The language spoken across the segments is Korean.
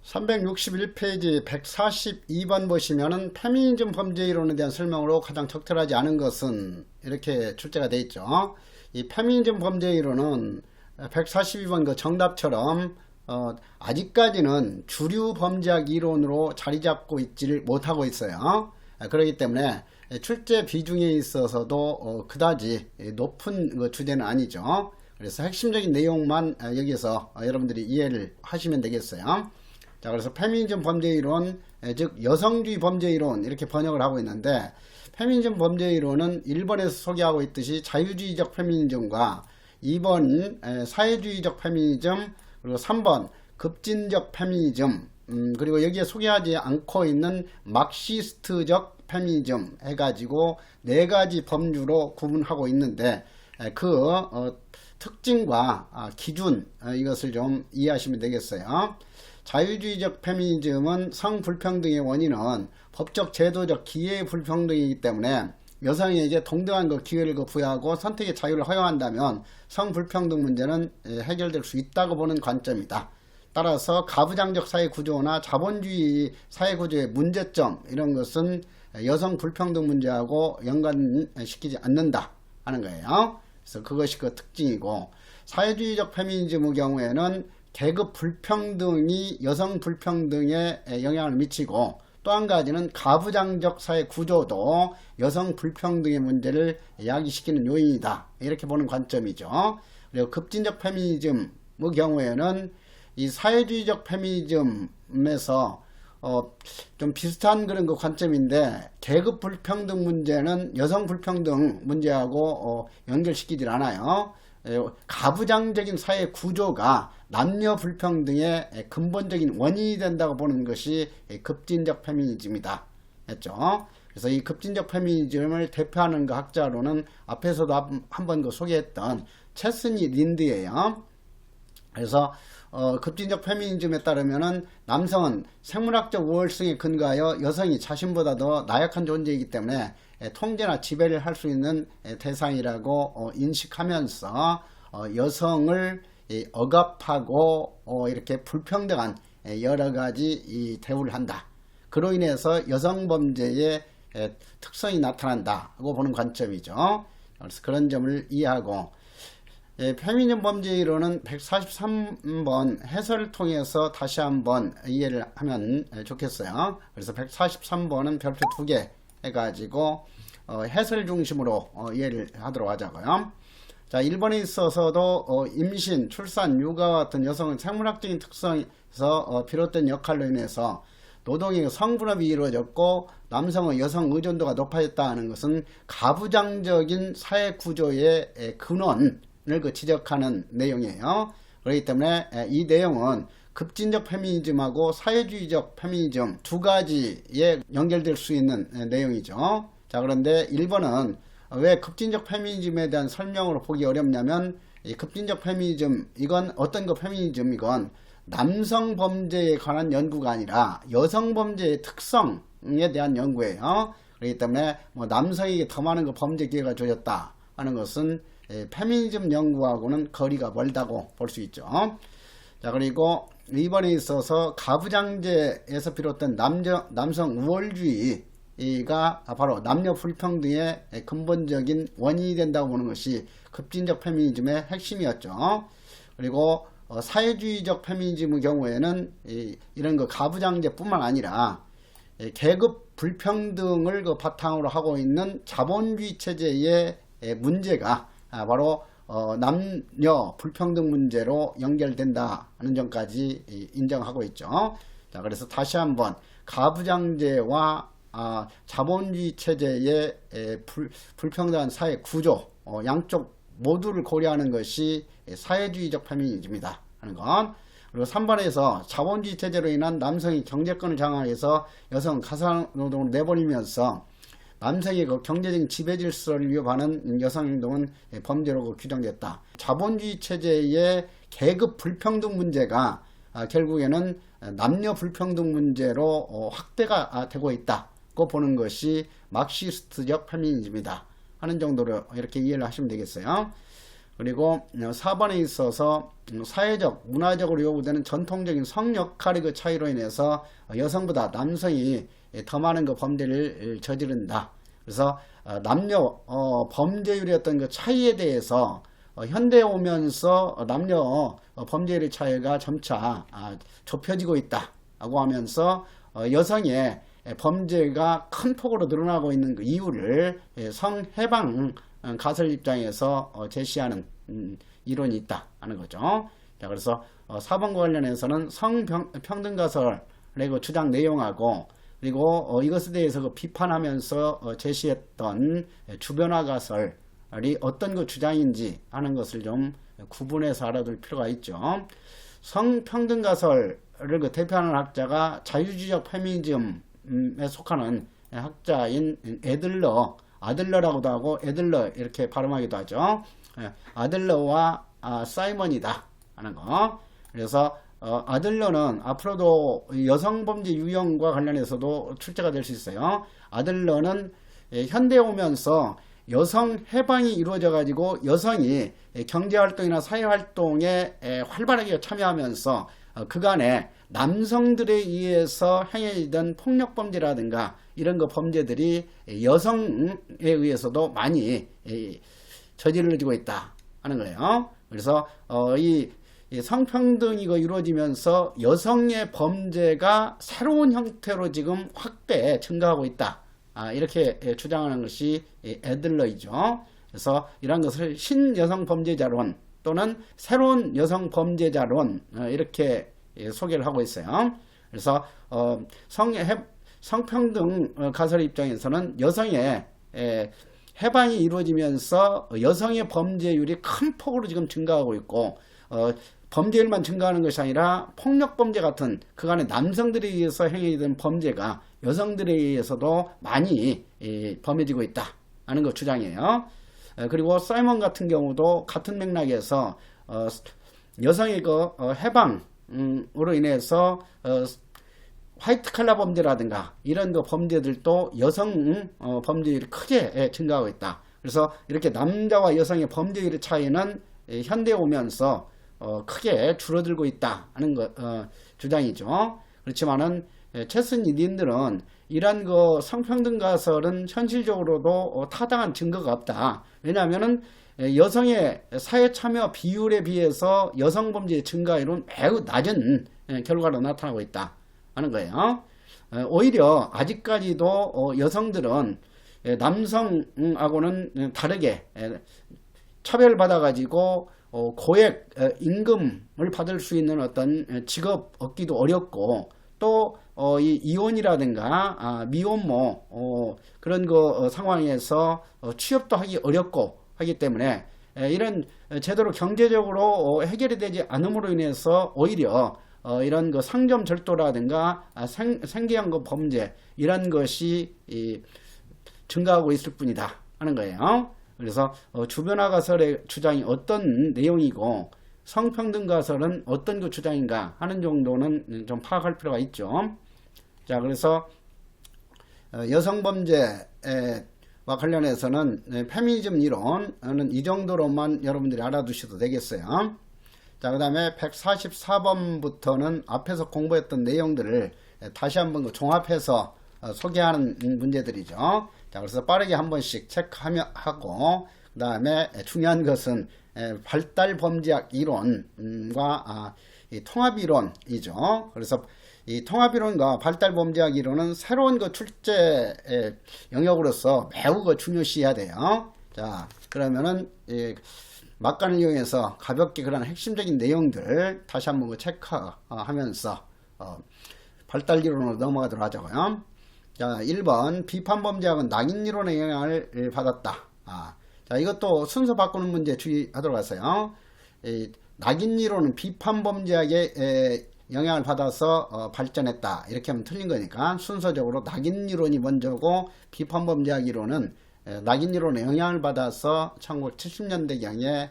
361페이지 142번 보시면은 페미니즘 범죄 이론에 대한 설명으로 가장 적절하지 않은 것은 이렇게 출제가 되어 있죠. 이 페미니즘 범죄 이론은 142번 그 정답처럼 아직까지는 주류 범죄학 이론으로 자리 잡고 있지를 못하고 있어요. 그렇기 때문에 출제 비중에 있어서도 그다지 높은 그 주제는 아니죠. 그래서 핵심적인 내용만 여기서 여러분들이 이해를 하시면 되겠어요. 자, 그래서 페미니즘 범죄 이론, 즉 여성주의 범죄 이론 이렇게 번역을 하고 있는데, 페미니즘 범죄 이론은 1번에서 소개하고 있듯이 자유주의적 페미니즘과 2번 사회주의적 페미니즘, 그리고 3번 급진적 페미니즘, 그리고 여기에 소개하지 않고 있는 막시스트적 페미니즘 해가지고 4가지 범주로 구분하고 있는데, 그 특징과 기준, 이것을 좀 이해하시면 되겠어요. 자유주의적 페미니즘은 성불평등의 원인은 법적 제도적 기회의 불평등이기 때문에 여성에게 동등한 그 기회를 부여하고 선택의 자유를 허용한다면 성불평등 문제는 해결될 수 있다고 보는 관점이다. 따라서 가부장적 사회구조나 자본주의 사회구조의 문제점, 이런 것은 여성 불평등 문제하고 연관시키지 않는다 하는 거예요. 그래서 그것이 그 특징이고, 사회주의적 페미니즘의 경우에는 계급 불평등이 여성 불평등에 영향을 미치고, 또 한 가지는 가부장적 사회 구조도 여성 불평등의 문제를 야기시키는 요인이다, 이렇게 보는 관점이죠. 그리고 급진적 페미니즘의 경우에는 이 사회주의적 페미니즘에서 좀 비슷한 그런 그 관점인데, 계급 불평등 문제는 여성 불평등 문제하고 연결시키질 않아요. 가부장적인 사회 구조가 남녀 불평등의 근본적인 원인이 된다고 보는 것이 급진적 페미니즘이다 했죠. 그래서 이 급진적 페미니즘을 대표하는 그 학자로는 앞에서도 한번 그 소개했던 체스니 린드예요. 그래서 급진적 페미니즘에 따르면은 남성은 생물학적 우월성에 근거하여 여성이 자신보다 더 나약한 존재이기 때문에 통제나 지배를 할 수 있는 대상이라고 인식하면서 여성을 억압하고 이렇게 불평등한 여러 가지 대우를 한다. 그로 인해서 여성 범죄의 특성이 나타난다고 보는 관점이죠. 그래서 그런 점을 이해하고, 페미니즘 범죄 이론은 143번 해설을 통해서 다시 한번 이해를 하면 좋겠어요. 그래서 143번은 별표 2개 해가지고 해설 중심으로 이해를 하도록 하자고요. 자, 1번에 있어서도 임신, 출산, 육아와 같은 여성의 생물학적인 특성에서 비롯된 역할로 인해서 노동의 성분업이 이루어졌고 남성의 여성 의존도가 높아졌다는 것은 가부장적인 사회 구조의 근원을 지적하는 내용이에요. 그렇기 때문에 이 내용은 급진적 페미니즘하고 사회주의적 페미니즘 두 가지에 연결될 수 있는 내용이죠. 자, 그런데 1번은 왜 급진적 페미니즘에 대한 설명으로 보기 어렵냐면, 이 급진적 페미니즘, 이건 어떤 그 페미니즘이건 남성 범죄에 관한 연구가 아니라 여성 범죄의 특성에 대한 연구예요. 그렇기 때문에 남성에게 더 많은 그 범죄 기회가 주어졌다 하는 것은 페미니즘 연구하고는 거리가 멀다고 볼 수 있죠. 자, 그리고 2번에 있어서 가부장제에서 비롯된 남성 우월주의가 바로 남녀 불평등의 근본적인 원인이 된다고 보는 것이 급진적 페미니즘의 핵심이었죠. 그리고 사회주의적 페미니즘의 경우에는 이런 그 가부장제뿐만 아니라 계급 불평등을 그 바탕으로 하고 있는 자본주의 체제의 문제가 바로 남녀 불평등 문제로 연결된다는 점까지 인정하고 있죠. 자, 그래서 다시 한번 가부장제와 자본주의 체제의 불평등한 사회 구조, 양쪽 모두를 고려하는 것이 사회주의적 페미니즘이다 하는 것. 그리고 3번에서 자본주의 체제로 인한 남성이 경제권을 장악해서 여성 가사노동을 내버리면서 남성의 그 경제적인 지배 질서를 위협하는 여성 행동은 범죄로 규정됐다. 자본주의 체제의 계급 불평등 문제가 결국에는 남녀 불평등 문제로 확대가 되고 있다고 보는 것이 막시스트적 페미니즘이다 하는 정도로 이렇게 이해를 하시면 되겠어요. 그리고 4번에 있어서 사회적, 문화적으로 요구되는 전통적인 성 역할의 그 차이로 인해서 여성보다 남성이 더 많은 그 범죄를 저지른다. 그래서 남녀 범죄율의 어떤 그 차이에 대해서 현대에 오면서 남녀 범죄율의 차이가 점차 좁혀지고 있다고 하면서 여성의 범죄가 큰 폭으로 늘어나고 있는 그 이유를 성해방 가설 입장에서 제시하는 이론이 있다 하는 거죠. 자, 그래서 4번과 관련해서는 성평등 가설의 그 주장 내용하고 그리고 이것에 대해서 그 비판하면서 제시했던 주변화 가설이 어떤 그 주장인지 하는 것을 좀 구분해서 알아둘 필요가 있죠. 성평등 가설을 그 대표하는 학자가 자유주의적 페미니즘에 속하는 학자인 아들러라고도 하고 애들러 이렇게 발음하기도 하죠. 아들러와 사이먼이다 하는 거. 그래서 아들러는 앞으로도 여성범죄 유형과 관련해서도 출제가 될 수 있어요. 아들러는 현대에 오면서 여성 해방이 이루어져 가지고 여성이 경제활동이나 사회활동에 활발하게 참여하면서 그간에 남성들에 의해서 행해지던 폭력범죄라든가 이런 그 범죄들이 여성에 의해서도 많이 저질러지고 있다 하는 거예요. 그래서 이 성평등이 이루어지면서 여성의 범죄가 새로운 형태로 지금 확대 증가하고 있다. 이렇게 주장하는 것이 애들러이죠. 그래서 이런 것을 신여성 범죄자론 또는 새로운 여성 범죄자론 이렇게 소개를 하고 있어요. 그래서 성평등 가설 입장에서는 여성의 해방이 이루어지면서 여성의 범죄율이 큰 폭으로 지금 증가하고 있고 범죄율만 증가하는 것이 아니라 폭력범죄 같은 그간의 남성들에 의해서 행해지던 범죄가 여성들에 의해서도 많이 범해지고 있다 하는 것 주장이에요. 그리고 사이먼 같은 경우도 같은 맥락에서 여성의 그 해방으로 인해서 화이트 칼라 범죄라든가 이런 그 범죄들도 여성 범죄율이 크게 증가하고 있다. 그래서 이렇게 남자와 여성의 범죄율의 차이는 현대에 오면서 크게 줄어들고 있다 하는 것 주장이죠. 그렇지만은 최순희 님들은 이러한 그 성평등 가설은 현실적으로도 타당한 증거가 없다. 왜냐하면은 여성의 사회 참여 비율에 비해서 여성 범죄의 증가율은 매우 낮은 결과로 나타나고 있다 하는 거예요. 오히려 아직까지도 여성들은 남성하고는 다르게 차별받아 가지고 고액 임금을 받을 수 있는 어떤 직업 얻기도 어렵고 또 이 이혼이라든가 미혼모 그런 그 상황에서 취업도 하기 어렵고 하기 때문에 이런 제대로 경제적으로 해결이 되지 않음으로 인해서 오히려 이런 그 상점 절도라든가 생계형 그 범죄 이런 것이 증가하고 있을 뿐이다 하는 거예요. 그래서 주변화 가설의 주장이 어떤 내용이고 성평등 가설은 어떤 그 주장인가 하는 정도는 좀 파악할 필요가 있죠. 자, 그래서 여성 범죄와 관련해서는 페미니즘 이론은 이 정도로만 여러분들이 알아두셔도 되겠어요. 자, 그 다음에 144번부터는 앞에서 공부했던 내용들을 다시 한번 종합해서 소개하는 문제들이죠. 자, 그래서 빠르게 한 번씩 체크하고 그 다음에 중요한 것은 발달 범죄학 이론과 이 통합 이론이죠. 그래서 이 통합 이론과 발달 범죄학 이론은 새로운 그 출제 영역으로서 매우 그 중요시해야 돼요. 자, 그러면은 막간을 이용해서 가볍게 그런 핵심적인 내용들 다시 한번 체크하면서 발달 이론으로 넘어가도록 하자고요. 자, 1번 비판 범죄학은 낙인 이론의 영향을 받았다. 자, 이것도 순서 바꾸는 문제 주의하도록 하세요. 낙인 이론은 비판 범죄학의 영향을 받아서 발전했다. 이렇게 하면 틀린 거니까 순서적으로 낙인 이론이 먼저고 비판 범죄학 이론은 낙인 이론의 영향을 받아서 1970년대경에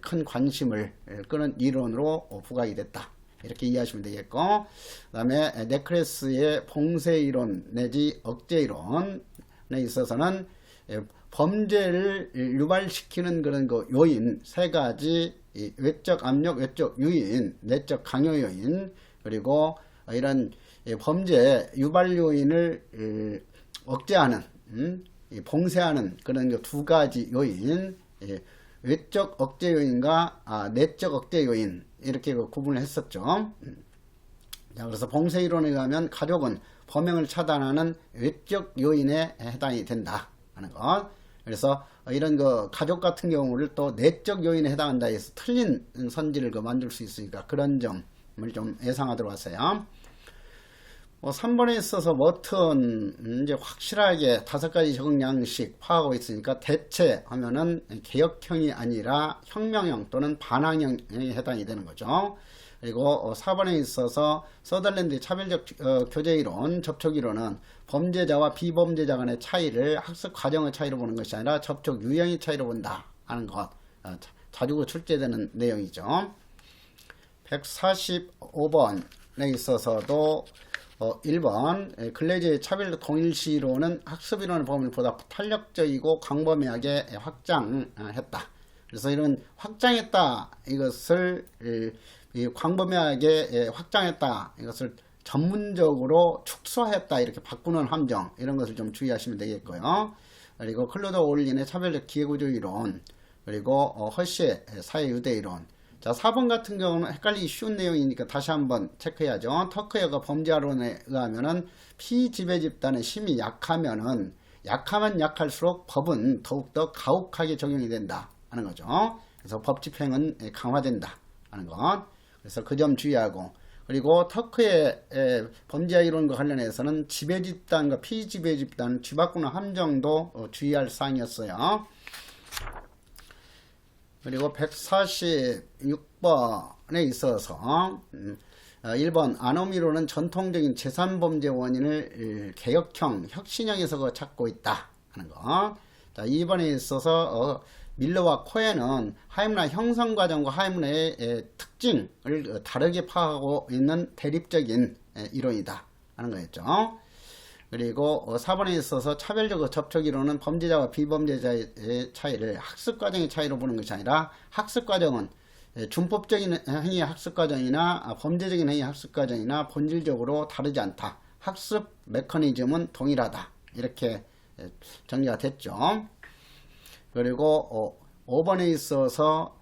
큰 관심을 끄는 이론으로 부각이 됐다. 이렇게 이해하시면 되겠고, 그 다음에 네크레스의 봉쇄 이론 내지 억제 이론에 있어서는 범죄를 유발시키는 그런 그 요인 세 가지, 외적 압력, 외적 유인, 내적 강요 요인, 그리고 이런 범죄 유발 요인을 억제하는, 봉쇄하는 그런 두 가지 요인, 외적 억제 요인과 내적 억제 요인, 이렇게 구분을 했었죠. 자, 그래서 봉쇄 이론에 의하면 가족은 범행을 차단하는 외적 요인에 해당이 된다 하는 것. 그래서 이런 그 가족 같은 경우를 또 내적 요인에 해당한다 해서 틀린 선지를 만들 수 있으니까 그런 점을 좀 예상하도록 하세요. 3번에 있어서 머튼 이제 확실하게 5가지 적응 양식 파악하고 있으니까 대체 하면은 개혁형이 아니라 혁명형 또는 반항형에 해당이 되는 거죠. 그리고 4번에 있어서 서덜랜드의 차별적 교제 이론, 접촉 이론은 범죄자와 비범죄자 간의 차이를 학습 과정의 차이로 보는 것이 아니라 접촉 유형의 차이로 본다 하는 것, 자주 출제되는 내용이죠. 145번에 있어서도 1번 글래지의 차별적 동일시 이론은 학습 이론의 범위를 보다 탄력적이고 광범위하게 확장했다. 그래서 이런 확장했다, 이것을 광범위하게 확장했다, 이것을 전문적으로 축소했다, 이렇게 바꾸는 함정, 이런 것을 좀 주의하시면 되겠고요. 그리고 클로드 오일린의 차별적 기회구조 이론, 그리고 허쉬의 사회유대 이론. 자, 4번 같은 경우는 헷갈리기 쉬운 내용이니까 다시 한번 체크해야죠. 터크여가 범죄론에 의하면은 피지배 집단의 힘이 약하면은 약하면 약할수록 법은 더욱더 가혹하게 적용이 된다 하는 거죠. 그래서 법 집행은 강화된다 하는 것. 그래서 그 점 주의하고, 그리고 터크의 범죄 이론과 관련해서는 지배 집단과 피지배 집단 뒤바꾸는 함정도 주의할 사항이었어요. 그리고 146번에 있어서 1번 아노미로는 전통적인 재산범죄 원인을 개혁형, 혁신형에서 찾고 있다 하는 거. 자, 2번에 있어서 밀러와 코엔은 하이문화 형성과정과 하이문화의 특징을 다르게 파악하고 있는 대립적인 이론이다 하는 거였죠. 그리고 4번에 있어서 차별적 접촉 이론은 범죄자와 비범죄자의 차이를 학습과정의 차이로 보는 것이 아니라 학습과정은 준법적인 행위의 학습과정이나 범죄적인 행위의 학습과정이나 본질적으로 다르지 않다. 학습 메커니즘은 동일하다. 이렇게 정리가 됐죠. 그리고 5번에 있어서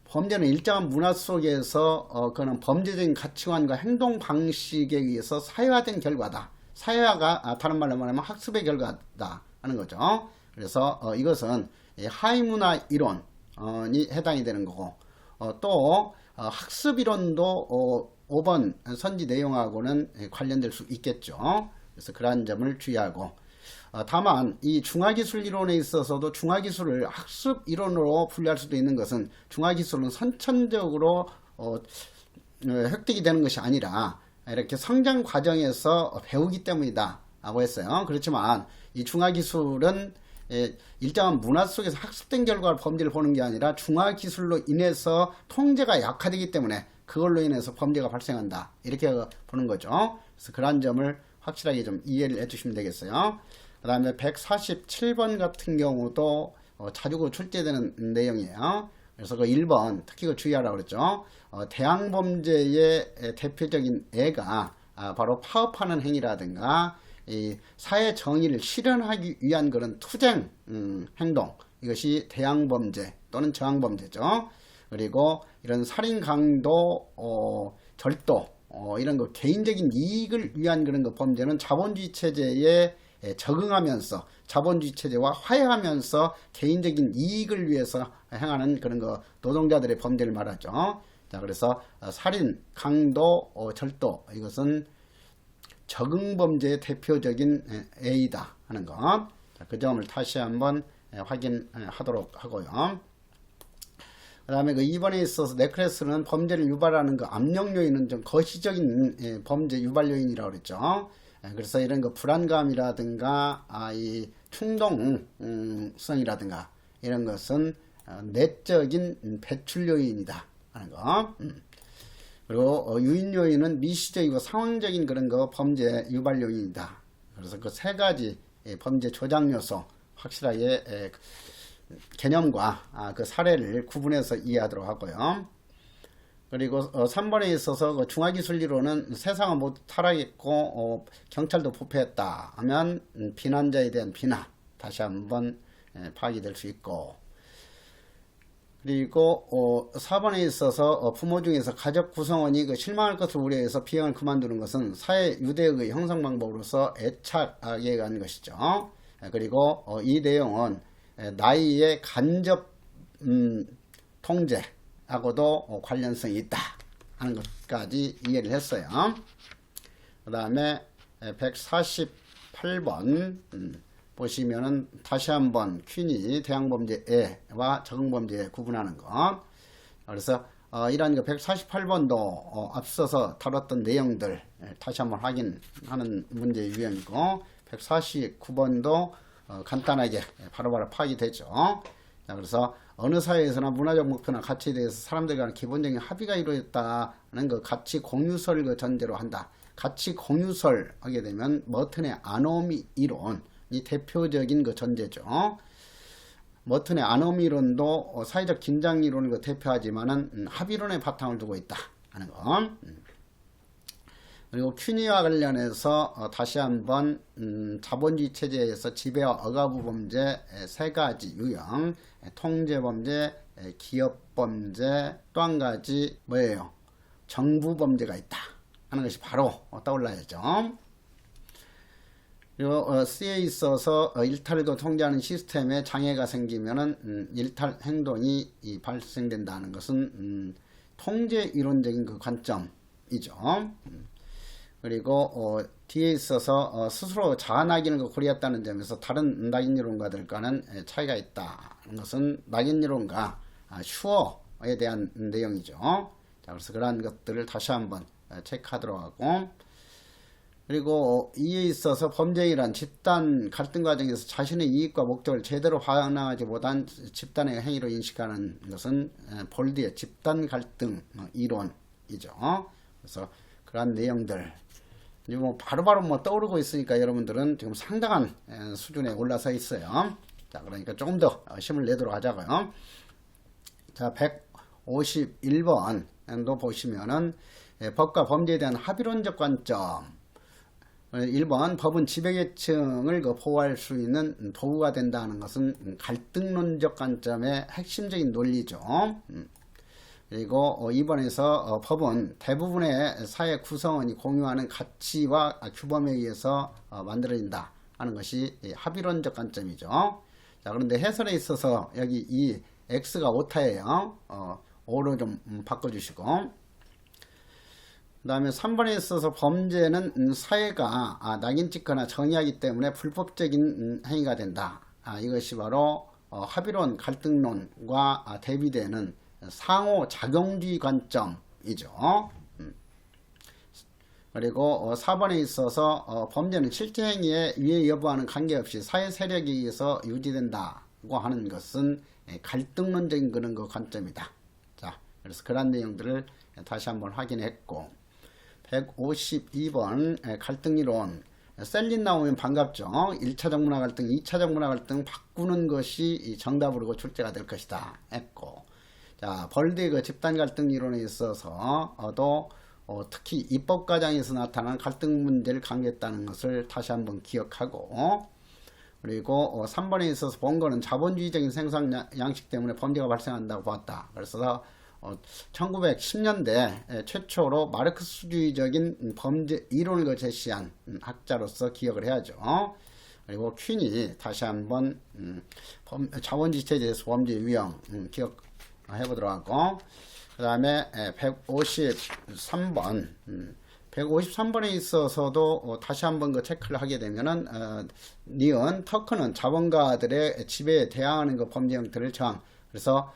범죄는 일정한 문화 속에서 그는 범죄적인 가치관과 행동 방식에 의해서 사회화된 결과다. 사회화가 다른 말로 말하면 학습의 결과다 하는 거죠. 그래서 이것은 하이문화 이론이 해당이 되는 거고, 또 학습 이론도 5번 선지 내용하고는 관련될 수 있겠죠. 그래서 그러한 점을 주의하고, 다만 이 중화기술 이론에 있어서도 중화기술을 학습 이론으로 분류할 수도 있는 것은 중화기술은 선천적으로 획득이 되는 것이 아니라 이렇게 성장 과정에서 배우기 때문이다 라고 했어요. 그렇지만 이 중화기술은 일정한 문화 속에서 학습된 결과를 범죄를 보는 게 아니라 중화기술로 인해서 통제가 약화되기 때문에 그걸로 인해서 범죄가 발생한다, 이렇게 보는 거죠. 그래서 그런 점을 확실하게 좀 이해를 해 주시면 되겠어요. 그 다음에 147번 같은 경우도 자주 출제되는 내용이에요. 그래서 그 1번 특히 그 주의하라고 그랬죠. 대항범죄의 대표적인 예가 바로 파업하는 행위라든가 이 사회 정의를 실현하기 위한 그런 투쟁 행동, 이것이 대항범죄 또는 저항범죄죠. 그리고 이런 살인, 강도, 절도, 이런 거 개인적인 이익을 위한 그런 거 범죄는 자본주의 체제에 적응하면서 자본주의 체제와 화해하면서 개인적인 이익을 위해서 행하는 그런 거 노동자들의 범죄를 말하죠. 자, 그래서 살인, 강도, 절도, 이것은 적응범죄의 대표적인 A다 하는 것. 자, 그 점을 다시 한번 확인하도록 하고요. 그 다음에 그 2번에 있어서 네크레스는 범죄를 유발하는 그 압력 요인은 좀 거시적인 범죄 유발 요인이라고 그랬죠. 그래서 이런 그 불안감이라든가 이 충동성이라든가 이런 것은 내적인 배출 요인이다 하는 거. 그리고 유인 요인은 미시적이고 상황적인 그런 거 범죄 유발 요인이다. 그래서 그 세 가지 범죄 조작 요소 확실하게 개념과 그 사례를 구분해서 이해하도록 하고요. 그리고 3번에 있어서 그 중화기술리로는 세상은 모두 타락했고 경찰도 부패했다 하면 비난자에 대한 비난 다시 한번 파악이 될 수 있고, 그리고 4번에 있어서 부모 중에서 가족 구성원이 그 실망할 것을 우려해서 비형을 그만두는 것은 사회 유대의 형성 방법으로서 애착에 의한 것이죠. 그리고 이 내용은 나이의 간접 통제하고도 관련성이 있다 하는 것까지 이해를 했어요. 그 다음에 148번 보시면은 다시 한번 퀸이 대항범죄와 적응범죄에 구분하는 것. 그래서 이러한 148번도 앞서서 다뤘던 내용들 다시 한번 확인하는 문제 유형이고, 149번도 간단하게 바로바로 파악이 되죠. 자, 그래서 어느 사회에서나 문화적 목표나 가치에 대해서 사람들 간의 기본적인 합의가 이루어졌다는 그 가치 공유설 그 전제로 한다. 가치 공유설 하게 되면 머튼의 아노미 이론 이 대표적인 그 전제죠. 머튼의 아노미 이론도 사회적 긴장 이론을 그 대표하지만은 합의론의 바탕을 두고 있다 하는 거. 그리고 퀸이와 관련해서 다시 한번 자본주의 체제에서 지배와 억압부 범죄 세 가지 유형, 통제범죄, 기업범죄, 또 한 가지 뭐예요? 정부범죄가 있다 하는 것이 바로 떠올라야죠. 그리고 C에 있어서 일탈을 통제하는 시스템에 장애가 생기면은 일탈 행동이 발생된다는 것은 통제 이론적인 그 관점이죠. 그리고 D에 있어서 스스로 자아 낙인을 고려했다는 점에서 다른 낙인 이론가들과는 차이가 있다는 것은 낙인 이론과 슈어에 대한 내용이죠. 자, 그래서 그러한 것들을 다시 한번 체크하도록 하고, 그리고 이에 있어서 범죄이란 집단 갈등 과정에서 자신의 이익과 목적을 제대로 반영하지 못한 집단의 행위로 인식하는 것은 볼드의 집단 갈등 이론이죠. 그래서 그러한 내용들 뭐 바로바로 뭐 떠오르고 있으니까 여러분들은 지금 상당한 수준에 올라서 있어요. 자, 그러니까 조금 더 힘을 내도록 하자고요. 자, 151번도 보시면은 법과 범죄에 대한 합의론적 관점. 1번 법은 지배계층을 보호할 수 있는 도구가 된다는 것은 갈등론적 관점의 핵심적인 논리죠. 그리고 2번에서 법은 대부분의 사회 구성원이 공유하는 가치와 규범에 의해서 만들어진다 하는 것이 합의론적 관점이죠. 자, 그런데 해설에 있어서 여기 이 X가 오타예요. O로 좀 바꿔주시고, 그 다음에 3번에 있어서 범죄는 사회가 낙인 찍거나 정의하기 때문에 불법적인 행위가 된다. 이것이 바로 합의론 갈등론과 대비되는 상호작용주의 관점이죠. 그리고 4번에 있어서 범죄는 실제 행위에 위해 여부하는 관계없이 사회 세력에 의해서 유지된다고 하는 것은 갈등론적인 그런 그 관점이다. 자, 그래서 그런 내용들을 다시 한번 확인했고, 152번 갈등이론. 셀린 나오면 반갑죠. 1차적 문화 갈등, 2차적 문화 갈등 바꾸는 것이 정답으로 출제가 될 것이다 했고, 자, 벌드의 그 집단 갈등 이론에 있어서도 특히 입법 과정에서 나타난 갈등 문제를 강조했다는 것을 다시 한번 기억하고, 그리고 3번에 있어서 본 거는 자본주의적인 생산 양식 때문에 범죄가 발생한다고 봤다. 그래서 1910년대 최초로 마르크스주의적인 범죄 이론을 제시한 학자로서 기억을 해야죠. 그리고 퀸이 다시 한번 자본주의 체제에서 범죄 유형 기억해 보도록 하고, 그 다음에 153번 153번에 있어서도 다시 한번 그 체크를 하게 되면은 니은 터크는 자본가들의 지배에 대항하는 그 범죄 형태를 정한. 그래서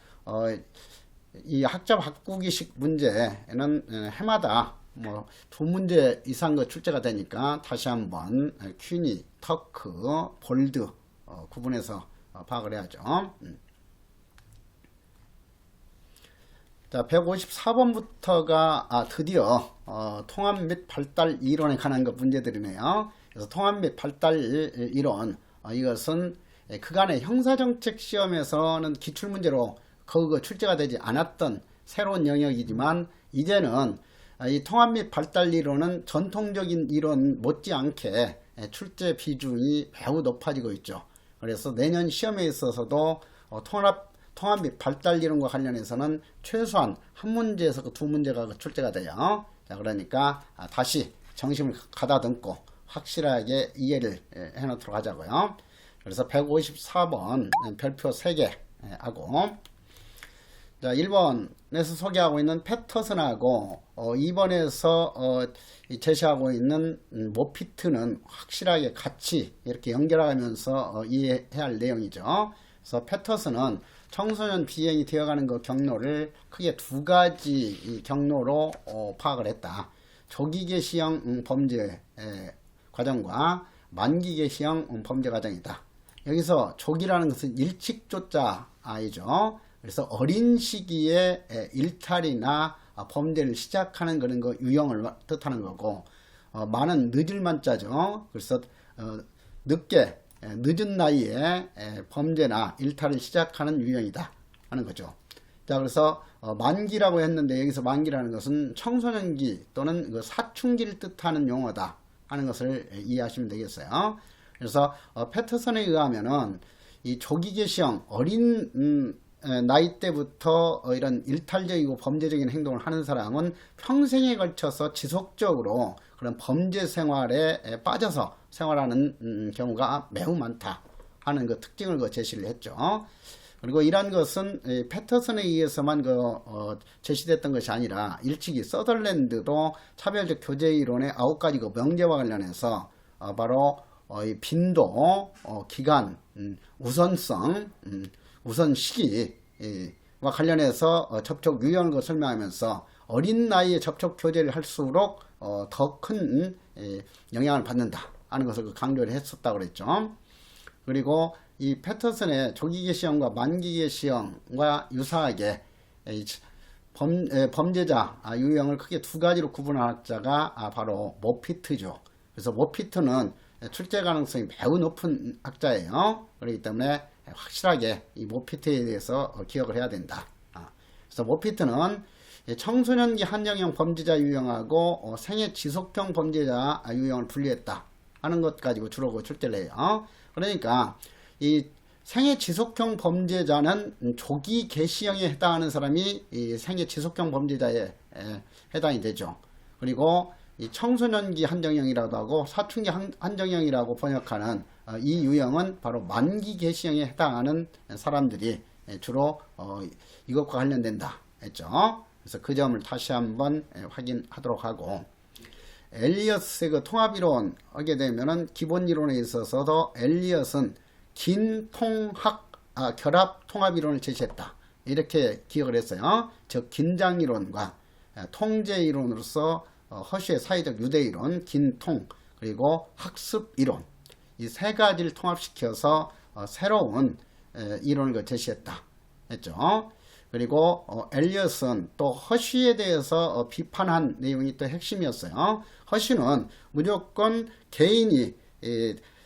이 학자 바꾸기식 문제는 해마다 뭐 두 문제 이상 그 출제가 되니까 다시 한번 퀸이, 터크, 볼드 구분해서 파악을 해야죠. 자, 154번부터가 드디어 통합 및 발달 이론에 관한 그 문제들이네요. 그래서 통합 및 발달 이론, 이것은 그간의 형사정책 시험에서는 기출문제로 그거 출제가 되지 않았던 새로운 영역이지만 이제는 이 통합 및 발달 이론은 전통적인 이론 못지않게 출제 비중이 매우 높아지고 있죠. 그래서 내년 시험에 있어서도 통합 및 발달 이론과 관련해서는 최소한 한 문제에서 두 문제가 출제가 돼요. 자, 그러니까 다시 정심을 가다듬고 확실하게 이해를 해놓도록 하자고요. 그래서 154번 별표 3개 하고, 자, 1번에서 소개하고 있는 패터슨하고 2번에서 제시하고 있는 모피트는 확실하게 같이 이렇게 연결하면서 이해해야 할 내용이죠. 그래서 패터슨은 청소년 비행이 되어가는 그 경로를 크게 두 가지 경로로 파악을 했다. 조기 개시형 범죄 과정과 만기 개시형 범죄 과정이다. 여기서 조기라는 것은 일칙조자이죠. 그래서 어린 시기에 일탈이나 범죄를 시작하는 그런 거 유형을 뜻하는 거고, 많은 늦을 만자죠. 그래서 늦은 나이에 범죄나 일탈을 시작하는 유형이다 하는 거죠. 자, 그래서 만기라고 했는데 여기서 만기라는 것은 청소년기 또는 그 사춘기를 뜻하는 용어다 하는 것을 이해하시면 되겠어요. 그래서 패터슨에 의하면은 이 조기 개시형 어린 나이 때부터 이런 일탈적이고 범죄적인 행동을 하는 사람은 평생에 걸쳐서 지속적으로 그런 범죄 생활에 빠져서 생활하는 경우가 매우 많다 하는 그 특징을 제시를 했죠. 그리고 이러한 것은 패터슨에 의해서만 제시됐던 것이 아니라 일찍이 서덜랜드도 차별적 교제 이론의 9가지 그 명제와 관련해서 바로 이 빈도, 기간, 우선성, 우선 시기와 관련해서 접촉 유형을 설명하면서 어린 나이에 접촉 교제를 할수록 더 큰 영향을 받는다 하는 것을 강조를 했었다고 그랬죠. 그리고 이 패터슨의 조기 개시형과 만기 개시형과 유사하게 범죄자 유형을 크게 두 가지로 구분한 학자가 바로 모피트죠. 그래서 모피트는 출제 가능성이 매우 높은 학자예요. 그렇기 때문에 확실하게 이 모피트에 대해서 기억을 해야 된다. 그래서 모피트는 청소년기 한정형 범죄자 유형하고 생애 지속형 범죄자 유형을 분리했다 하는 것 가지고 주로 출제를 해요. 그러니까 이 생애 지속형 범죄자는 조기 개시형에 해당하는 사람이 이 생애 지속형 범죄자에 해당이 되죠. 그리고 이 청소년기 한정형이라고 하고 사춘기 한정형이라고 번역하는 이 유형은 바로 만기 개시형에 해당하는 사람들이 주로 이것과 관련된다 했죠. 그래서 그 점을 다시 한번 확인하도록 하고, 엘리엇의 그 통합이론 하게 되면은 기본이론에 있어서도 엘리엇은 긴 결합 통합이론을 제시했다 이렇게 기억을 했어요. 즉 긴장이론과 통제이론으로서 허쉬의 사회적 유대이론, 긴통, 그리고 학습이론 이 세 가지를 통합시켜서 새로운 이론을 제시했다 했죠. 그리고 엘리엇은 또 허쉬에 대해서 비판한 내용이 또 핵심이었어요. 허쉬는 무조건 개인이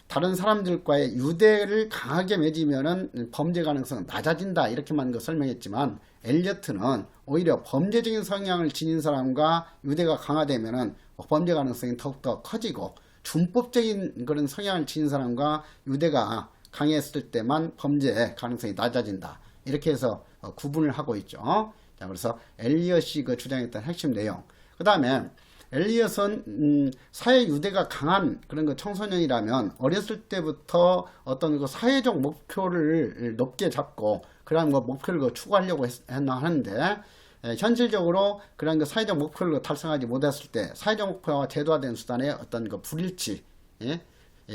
다른 사람들과의 유대를 강하게 맺으면은 범죄 가능성은 낮아진다 이렇게만 설명했지만, 엘리어트는 오히려 범죄적인 성향을 지닌 사람과 유대가 강화되면은 범죄 가능성이 더욱더 커지고, 준법적인 그런 성향을 지닌 사람과 유대가 강했을 때만 범죄 가능성이 낮아진다 이렇게 해서 구분을 하고 있죠. 자, 그래서 엘리엇이 주장했던 핵심 내용. 그 다음에 엘리엇은 사회 유대가 강한 그런 청소년이라면 어렸을 때부터 어떤 사회적 목표를 높게 잡고 그런 목표를 추구하려고 했나 하는데, 현실적으로 그런 사회적 목표를 달성하지 못했을 때 사회적 목표와 제도화된 수단의 어떤 불일치,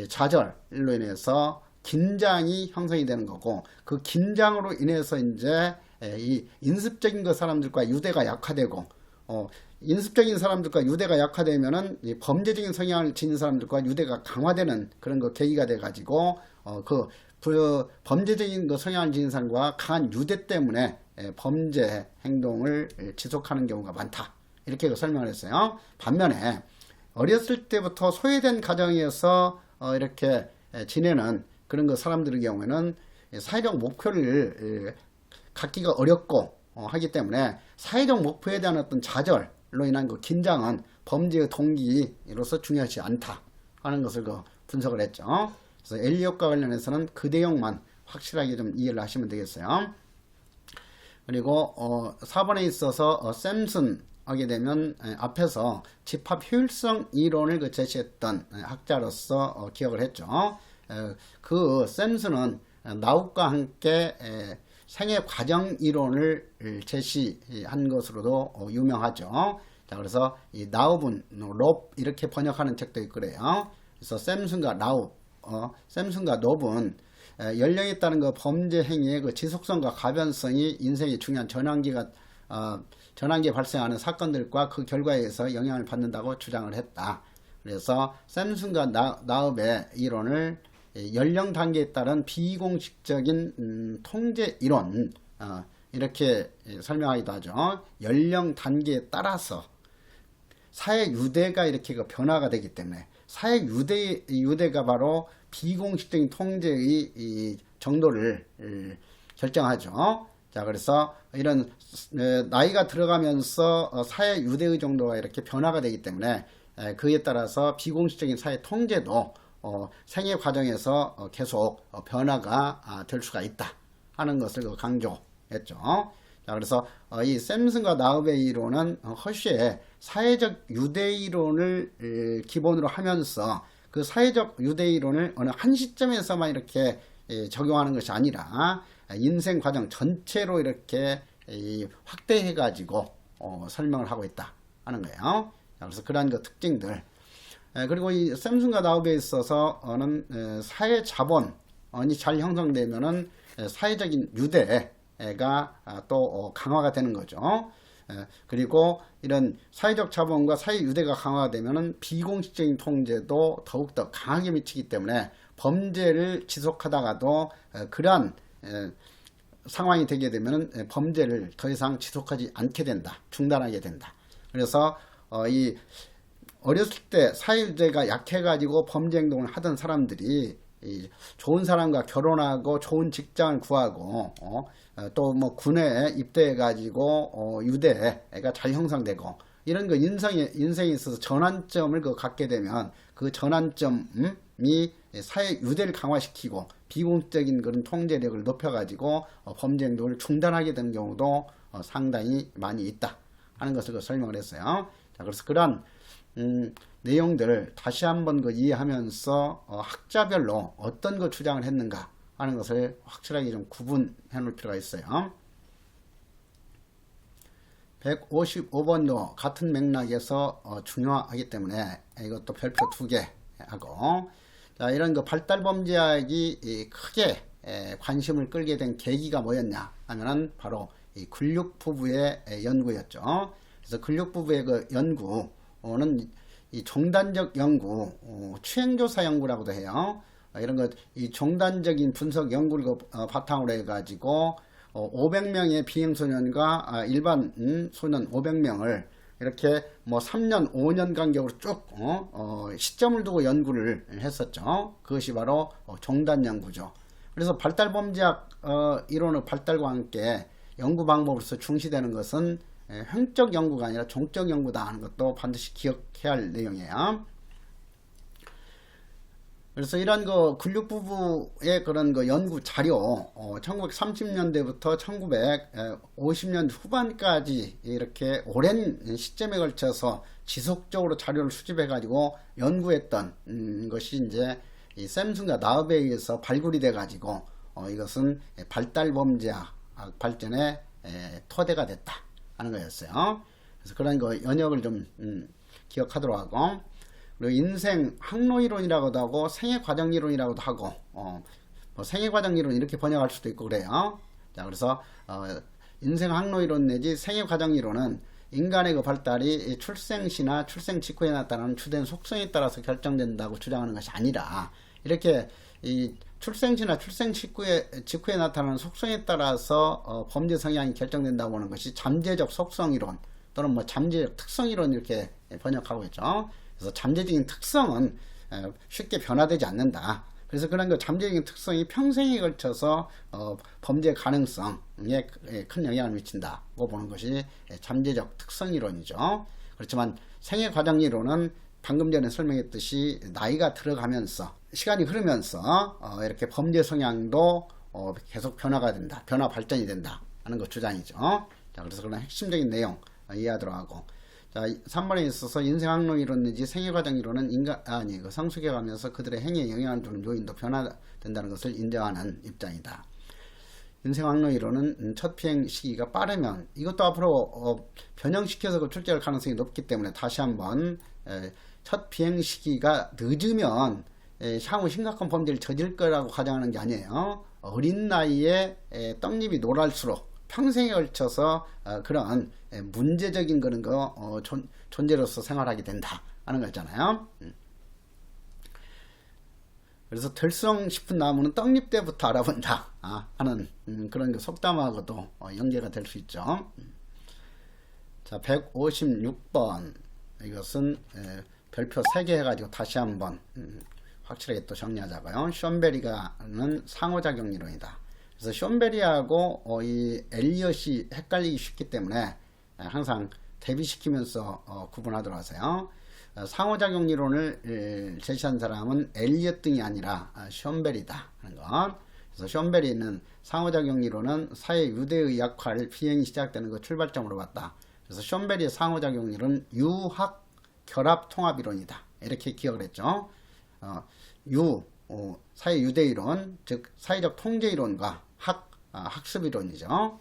좌절로 인해서 긴장이 형성이 되는 거고, 그 긴장으로 인해서 이제 이 인습적인 사람들과 유대가 약화되고, 인습적인 사람들과 유대가 약화되면은 범죄적인 성향을 지닌 사람들과 유대가 강화되는 그런 계기가 돼 가지고 범죄적인 성향을 지닌 사람과 강한 유대 때문에 범죄 행동을 지속하는 경우가 많다 이렇게 설명을 했어요. 반면에 어렸을 때부터 소외된 가정에서 이렇게 지내는 그런 그 사람들의 경우에는 사회적 목표를 갖기가 어렵고 하기 때문에 사회적 목표에 대한 어떤 좌절로 인한 그 긴장은 범죄의 동기로서 중요하지 않다 하는 것을 그 분석을 했죠. 그래서 엘리엇과 관련해서는 그 내용만 확실하게 좀 이해를 하시면 되겠어요. 그리고 4번에 있어서 샘슨 하게 되면 앞에서 집합 효율성 이론을 그 제시했던 학자로서 기억을 했죠. 그 샘슨은 나우과 함께 생애 과정 이론을 제시한 것으로도 유명하죠. 자, 그래서 이 나우분, 롭 이렇게 번역하는 책도 있고 그래요. 그래서 샘슨과 롭은 연령에 따른 그 범죄 행위의 그 지속성과 가변성이 인생의 중요한 전환기에 발생하는 사건들과 그 결과에 의해서 영향을 받는다고 주장을 했다. 그래서 샘슨과 나읍의 이론을 연령 단계에 따른 비공식적인 통제 이론 이렇게 설명하기도 하죠. 연령 단계에 따라서 사회 유대가 이렇게 변화가 되기 때문에 사회 유대가 바로 비공식적인 통제의 이 정도를 결정하죠. 자, 그래서 이런 나이가 들어가면서 사회 유대의 정도가 이렇게 변화가 되기 때문에 그에 따라서 비공식적인 사회 통제도 생애 과정에서 계속 변화가 될 수가 있다 하는 것을 강조했죠. 자, 그래서 이 샘슨과 나읍의 이론은 허쉬의 사회적 유대 이론을 기본으로 하면서 그 사회적 유대 이론을 어느 한 시점에서만 이렇게 적용하는 것이 아니라 인생 과정 전체로 이렇게 확대해 가지고 설명을 하고 있다 하는 거예요. 자, 그래서 그러한 그 특징들, 그리고 이 샘슨과 나읍에 있어서는 사회 자본이 잘 형성되면은 사회적인 유대가 또 강화가 되는 거죠. 그리고 이런 사회적 자본과 사회 유대가 강화가 되면은 비공식적인 통제도 더욱더 강하게 미치기 때문에 범죄를 지속하다가도 그러한 상황이 되게 되면은 범죄를 더 이상 지속하지 않게 된다, 중단하게 된다. 그래서 이 어렸을 때 사회유대가 약해가지고 범죄 행동을 하던 사람들이 좋은 사람과 결혼하고 좋은 직장을 구하고 또 뭐 군에 입대해가지고 유대가 잘 형성되고 이런 거 인생에 있어서 전환점을 갖게 되면 그 전환점이 사회 유대를 강화시키고 비공식적인 그런 통제력을 높여가지고 범죄 행동을 중단하게 되는 경우도 상당히 많이 있다 하는 것을 설명을 했어요. 자, 그래서 그런 내용들을 다시 한번 이해하면서 학자별로 어떤 거 주장을 했는가 하는 것을 확실하게 좀 구분해 놓을 필요가 있어요. 155번도 같은 맥락에서 중요하기 때문에 이것도 별표 2개 하고, 자, 이런 발달 범죄학이 크게 관심을 끌게 된 계기가 뭐였냐 하면은 바로 이 근육 부부의 연구였죠. 그래서 근육 부부의 그 연구는 이 종단적 연구, 추행조사 연구라고도 해요. 이런 이 종단적인 분석 연구를 바탕으로 해가지고 500명의 비행소년과 일반 소년 500명을 이렇게 뭐 3년, 5년 간격으로 쭉 시점을 두고 연구를 했었죠. 그것이 바로 종단 연구죠. 그래서 발달범죄학 이론의 발달과 함께 연구 방법으로서 중시되는 것은 형적 연구가 아니라 종적 연구다 하는 것도 반드시 기억해야 할 내용이에요. 그래서 이런 근육 부부의 그런 연구 자료, 1930년대부터 1950년 후반까지 이렇게 오랜 시점에 걸쳐서 지속적으로 자료를 수집해 가지고 연구했던 것이 이제 이 샘슨과 나읍에 의해서 발굴이 돼 가지고 이것은 발달 범죄학 발전의 토대가 됐다 하는 거였어요. 그래서 그런 연역을 좀 기억하도록 하고, 그리고 인생 항로이론이라고도 하고 생애과정이론이라고도 하고 뭐 생애과정이론 이렇게 번역할 수도 있고 그래요. 자, 그래서 인생 항로이론 내지 생애과정이론은 인간의 발달이 출생시나 출생 직후에 나타나는 주된 속성에 따라서 결정된다고 주장하는 것이 아니라, 이렇게 이 출생시나 출생 직후에 나타나는 속성에 따라서 범죄 성향이 결정된다고 하는 것이 잠재적 속성이론 또는 뭐 잠재적 특성이론 이렇게 번역하고 있죠. 그래서 잠재적인 특성은 쉽게 변화되지 않는다. 그래서 그런 그 잠재적인 특성이 평생에 걸쳐서 범죄 가능성에 큰 영향을 미친다고 보는 것이 잠재적 특성 이론이죠. 그렇지만 생애 과정 이론은 방금 전에 설명했듯이 나이가 들어가면서 시간이 흐르면서 이렇게 범죄 성향도 계속 변화가 된다, 변화 발전이 된다 하는 것 주장이죠. 자, 그래서 그런 핵심적인 내용 이해하도록 하고, 자, 3번에 있어서 인생학론 이론 내지 생애과정 이론은 인간이 성숙해가면서 그들의 행위에 영향을 주는 요인도 변화된다는 것을 인정하는 입장이다. 인생학론 이론은 첫 비행 시기가 빠르면 이것도 앞으로 변형시켜서 그 출제할 가능성이 높기 때문에 다시 한번 첫 비행 시기가 늦으면 향후 심각한 범죄를 저질 거라고 가정하는 게 아니에요. 어린 나이에 떡잎이 노랄수록 평생에 걸쳐서 그런 문제적인 그런 거 존재로서 생활하게 된다 하는 거 있잖아요. 그래서 들성 싶은 나무는 떡잎 때부터 알아본다 하는 그런 속담하고도 연계가 될 수 있죠. 자, 156번 이것은 별표 3개 해가지고 다시 한번 확실하게 또 정리하자고요. 숀베리가는 상호작용 이론이다. 그래서 숀베리하고 이 엘리엇이 헷갈리기 쉽기 때문에 항상 대비시키면서 구분하도록 하세요. 상호작용 이론을 제시한 사람은 엘리엇 등이 아니라 숀베리다 하는 것. 그래서 숀베리는 상호작용 이론은 사회 유대의 역할 비행이 시작되는 것 출발점으로 봤다. 그래서 숀베리의 상호작용 이론은 유학 결합 통합 이론이다. 이렇게 기억을 했죠. 사회 유대 이론, 즉 사회적 통제 이론과 학습 이론이죠.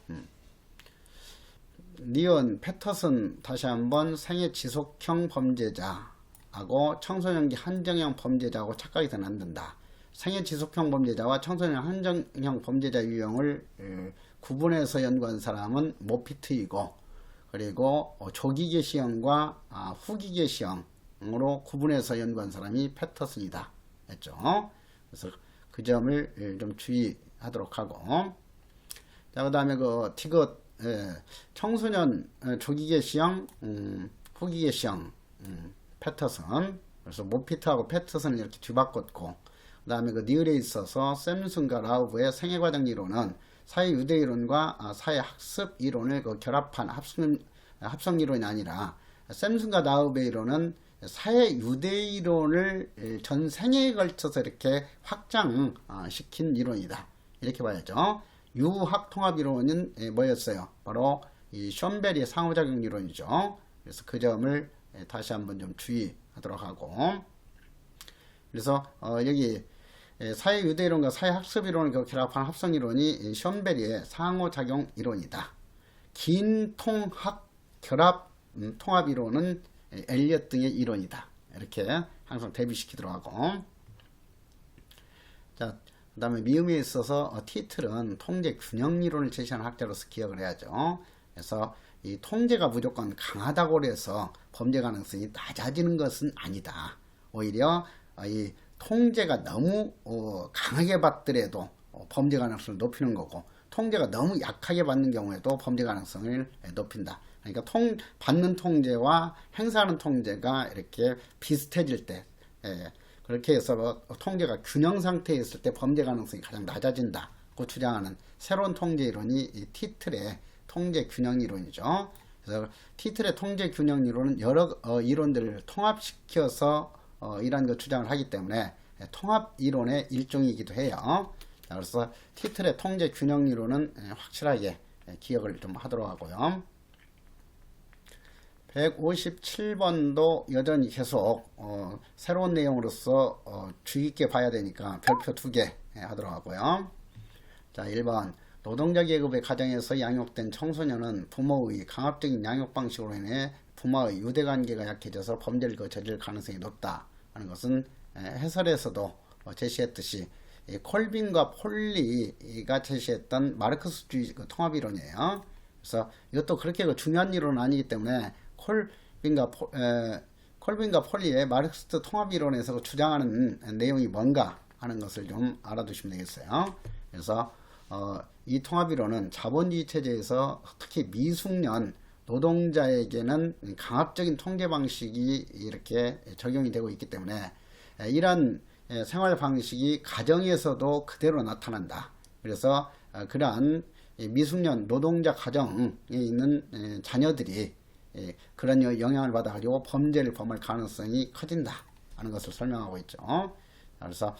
리언 패터슨 다시 한번 생애 지속형 범죄자하고 청소년기 한정형 범죄자하고 착각이 되면 안 된다. 생애 지속형 범죄자와 청소년 한정형 범죄자 유형을 구분해서 연구한 사람은 모피트이고, 그리고 조기계 시형과 후기계 시형으로 구분해서 연구한 사람이 패터슨이다 했죠. 그래서 그 점을 좀 주의하도록 하고, 자, 그 다음에 그 티귿 청소년 조기계 시형, 후기계 시형 패터슨. 그래서 모피트하고 패터슨을 이렇게 뒤바꿨고, 그 다음에 그 니을에 있어서 샘슨과 라우브의 생애과정 이론은 사회 유대 이론과 사회 학습 이론을 그 결합한 합성 이론이 아니라, 샘슨과 라우브의 이론은 사회 유대 이론을 전 생애에 걸쳐서 이렇게 확장시킨 이론이다. 이렇게 봐야죠. 유학 통합 이론은 뭐였어요? 바로 이 숀베리의 상호작용 이론이죠. 그래서 그 점을 다시 한번 좀 주의하도록 하고, 그래서 여기 사회 유대 이론과 사회 학습 이론을 결합한 합성 이론이 숀베리의 상호작용 이론이다. 긴 통학 결합 통합 이론은 엘리엇 등의 이론이다. 이렇게 항상 대비시키도록 하고, 자, 그 다음에 미음에 있어서 티틀은 통제 균형 이론을 제시하는 학자로서 기억을 해야죠. 그래서 이 통제가 무조건 강하다고 해서 범죄 가능성이 낮아지는 것은 아니다. 오히려 이 통제가 너무 강하게 받더라도 범죄 가능성을 높이는 거고, 통제가 너무 약하게 받는 경우에도 범죄 가능성을 높인다. 그러니까 받는 통제와 행사하는 통제가 이렇게 비슷해질 때, 그렇게 해서 통제가 균형 상태에 있을 때 범죄 가능성이 가장 낮아진다고 주장하는 새로운 통제 이론이 이 티틀의 통제 균형 이론이죠. 그래서 티틀의 통제 균형 이론은 여러 이론들을 통합시켜서 이러한 거 주장을 하기 때문에 통합 이론의 일종이기도 해요. 자, 그래서 티틀의 통제 균형 이론은 확실하게 기억을 좀 하도록 하고요. 157번도 여전히 계속 새로운 내용으로서 주의 깊게 봐야 되니까 별표 2개 하도록 하고요. 자, 1번 노동자 계급의 가정에서 양육된 청소년은 부모의 강압적인 양육 방식으로 인해 부모의 유대관계가 약해져서 범죄를 저질 가능성이 높다 하는 것은 해설에서도 제시했듯이 콜빈과 폴리가 제시했던 마르크스주의 통합이론이에요. 그래서 이것도 그렇게 중요한 이론은 아니기 때문에 콜빈과 폴리의 마르크스 통합이론에서 주장하는 내용이 뭔가 하는 것을 좀 알아두시면 되겠어요. 그래서 이 통합이론은 자본주의 체제에서 특히 미숙련 노동자에게는 강압적인 통제 방식이 이렇게 적용이 되고 있기 때문에 이런 생활 방식이 가정에서도 그대로 나타난다. 그래서 그러한 미숙년 노동자 가정에 있는 자녀들이 그런 영향을 받아가지고 범죄를 범할 가능성이 커진다 하는 것을 설명하고 있죠. 그래서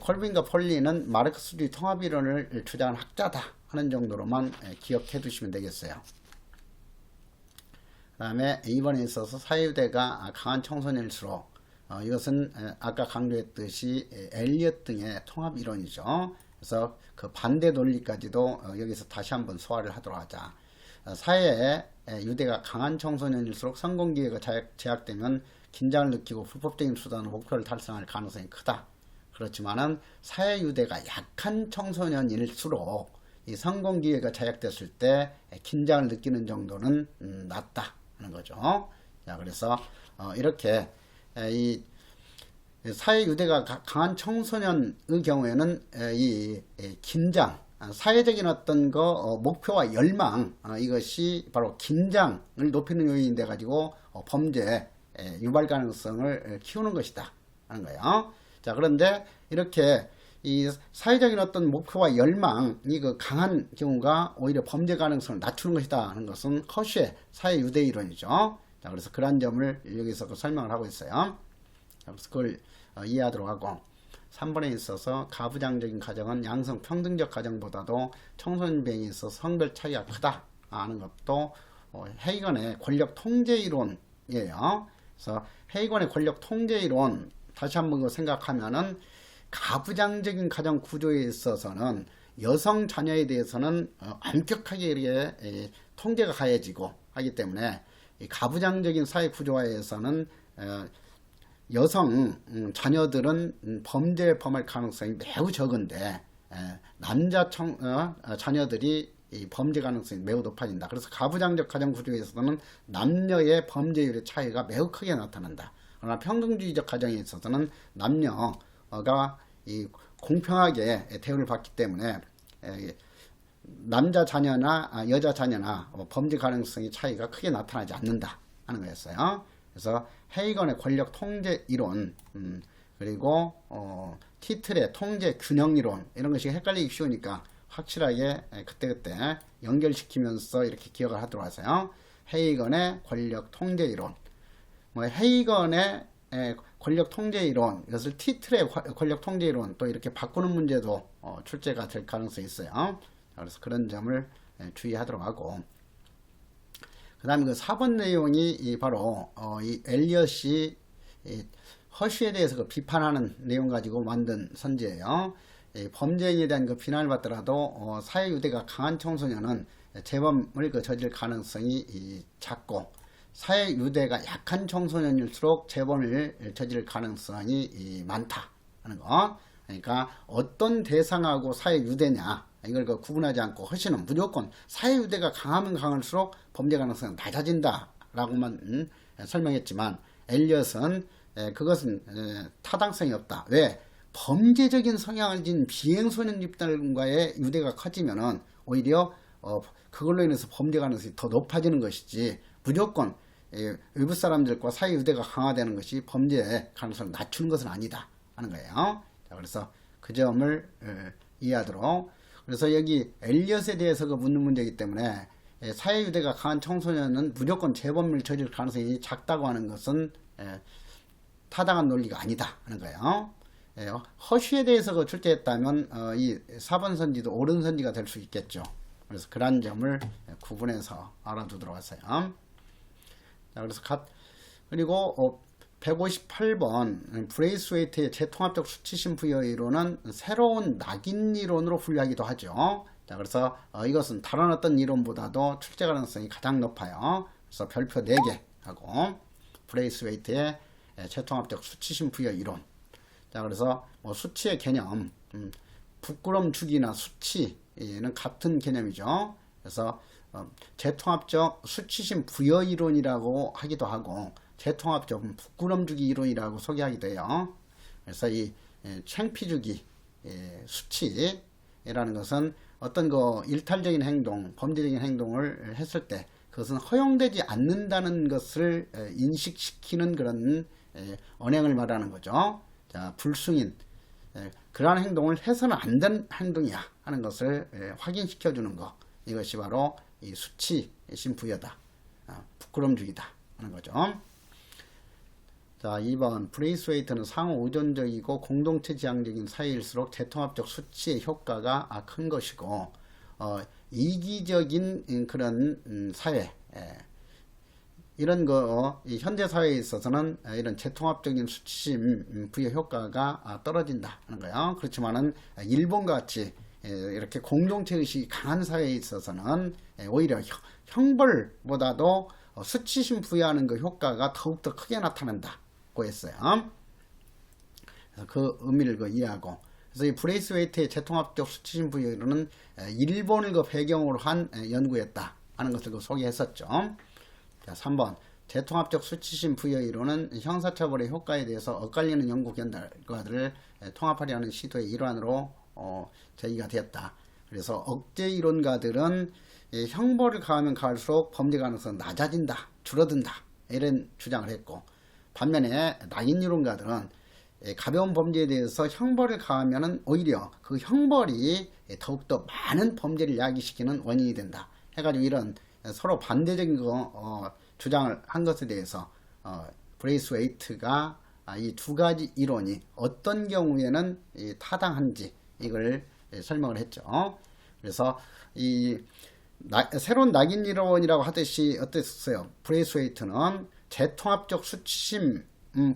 콜빈과 폴리는 마르크스주의 통합이론을 주장한 학자다 하는 정도로만 기억해 두시면 되겠어요. 그 다음에 이번에 있어서 사회유대가 강한 청소년일수록 이것은 아까 강조했듯이 엘리엇 등의 통합이론이죠. 그래서 그 반대 논리까지도 여기서 다시 한번 소화를 하도록 하자. 사회에 유대가 강한 청소년일수록 성공기회가 제약되면 긴장을 느끼고 불법적인 수단으로 목표를 달성할 가능성이 크다. 그렇지만은 사회 유대가 약한 청소년일수록 이 성공기회가 제약됐을 때 긴장을 느끼는 정도는 낮다 하는 거죠. 자, 그래서 이렇게 이 사회 유대가 강한 청소년의 경우에는 이 긴장, 사회적인 어떤 목표와 열망, 이것이 바로 긴장을 높이는 요인이 돼 가지고 범죄 유발 가능성을 키우는 것이다 하는 거예요. 자, 그런데 이렇게 이 사회적인 어떤 목표와 열망이 그 강한 경우가 오히려 범죄 가능성을 낮추는 것이다 하는 것은 허쉬의 사회 유대 이론이죠. 자, 그래서 그런 점을 여기서 설명을 하고 있어요. 그래서 그걸 이해하도록 하고, 3번에 있어서 가부장적인 가정은 양성 평등적 가정보다도 청소년 비행에 있어서 성별 차이가 크다 하는 것도 헤이건의 권력 통제 이론이에요. 그래서 헤이건의 권력 통제 이론 다시 한번 생각하면은 가부장적인 가정 구조에 있어서는 여성 자녀에 대해서는 엄격하게 이렇게 통제가 가해지고 하기 때문에 이 가부장적인 사회 구조화에서는 여성 자녀들은 범죄 범할 가능성이 매우 적은데 남자 자녀들이 이 범죄 가능성이 매우 높아진다. 그래서 가부장적 가정 구조에서는 남녀의 범죄율의 차이가 매우 크게 나타난다. 그러나 평등주의적 가정에 있어서는 남녀가 이 공평하게 대우를 받기 때문에 남자 자녀나 여자 자녀나 범죄 가능성의 차이가 크게 나타나지 않는다 하는 거였어요. 그래서 헤이건의 권력 통제 이론, 그리고 티틀의 통제 균형 이론, 이런 것이 헷갈리기 쉬우니까 확실하게 그때그때 연결시키면서 이렇게 기억을 하도록 하세요. 헤이건의 권력 통제 이론, 헤이건의 권력 통제 이론, 이것을 티틀의 권력 통제 이론 또 이렇게 바꾸는 문제도 출제가 될 가능성이 있어요. 그래서 그런 점을 주의하도록 하고, 그 다음에 그 4번 내용이 바로 이 엘리엇이 허쉬에 대해서 그 비판하는 내용 가지고 만든 선지예요. 범죄에 대한 그 비난을 받더라도 사회 유대가 강한 청소년은 재범을 저질 가능성이 작고, 사회 유대가 약한 청소년일수록 재범을 저질 가능성이 많다 하는 거. 그러니까 어떤 대상하고 사회 유대냐, 이걸 구분하지 않고 허쉬는 무조건 사회 유대가 강하면 강할수록 범죄 가능성은 낮아진다 라고만 설명했지만, 엘리엇은 그것은 타당성이 없다. 왜? 범죄적인 성향을 진 비행소년 집단과의 유대가 커지면은 오히려 그걸로 인해서 범죄 가능성이 더 높아지는 것이지, 무조건 외부 사람들과 사회 유대가 강화되는 것이 범죄 가능성을 낮추는 것은 아니다 하는 거예요. 자, 그래서 그 점을 이해하도록, 그래서 여기 엘리엇에 대해서 묻는 문제이기 때문에 사회 유대가 강한 청소년은 무조건 재범을 저질 가능성이 작다고 하는 것은 타당한 논리가 아니다 하는 거예요. 허쉬에 대해서 출제했다면 이 4번 선지도 옳은 선지가 될 수 있겠죠. 그래서 그런 점을 구분해서 알아두도록 하세요. 자, 그래서 그리고 158번 브레이스웨이트의 재통합적 수치심 부여 이론은 새로운 낙인 이론으로 분류하기도 하죠. 자, 그래서 이것은 다른 어떤 이론보다도 출제 가능성이 가장 높아요. 그래서 별표 4개 하고, 브레이스웨이트의 재통합적 수치심 부여 이론. 자, 그래서 수치의 개념, 부끄럼 주기나 수치는 같은 개념이죠. 그래서 재통합적 수치심 부여 이론이라고 하기도 하고, 재통합적 부끄럼 주기 이론이라고 소개하기도 해요. 그래서 이 창피 주기 수치라는 것은 어떤 일탈적인 행동, 범죄적인 행동을 했을 때 그것은 허용되지 않는다는 것을 인식시키는 그런 언행을 말하는 거죠. 자, 불승인, 그러한 행동을 해서는 안 된 행동이야 하는 것을 확인시켜 주는 거, 이것이 바로 이 수치심 부여다. 부끄럼 주기다 하는 거죠. 자, 2번 브레이스웨이트는 상호 의존적이고 공동체 지향적인 사회일수록 재통합적 수치의 효과가 큰 것이고, 이기적인 그런 사회, 이런 거 현재 사회에 있어서는 이런 재통합적인 수치심 부여 효과가 떨어진다 하는 거예요. 그렇지만은 일본과 같이 이렇게 공동체 의식이 강한 사회에 있어서는 오히려 형벌보다도 수치심 부여하는 그 효과가 더욱더 크게 나타난다고 했어요. 그래서 그 의미를 이해하고, 그래서 이 브레이스웨이트의 재통합적 수치심 부여 이론은 일본을 배경으로 한 연구였다 하는 것을 소개했었죠. 자, 3번 재통합적 수치심 부여 이론은 형사처벌의 효과에 대해서 엇갈리는 연구 결과들을 통합하려는 시도의 일환으로 제기가 되었다. 그래서 억제 이론가들은 형벌을 가하면 가할수록 범죄 가능성은 낮아진다, 줄어든다, 이런 주장을 했고, 반면에 낙인 이론가들은 가벼운 범죄에 대해서 형벌을 가하면 오히려 그 형벌이 더욱더 많은 범죄를 야기시키는 원인이 된다 해가지고, 이런 서로 반대적인 주장을 한 것에 대해서 브레이스웨이트가 이 두 가지 이론이 어떤 경우에는 타당한지 이걸 설명을 했죠. 그래서 이 새로운 낙인 이론이라고 하듯이 어땠어요? 브레이스웨이트는 재통합적 수치심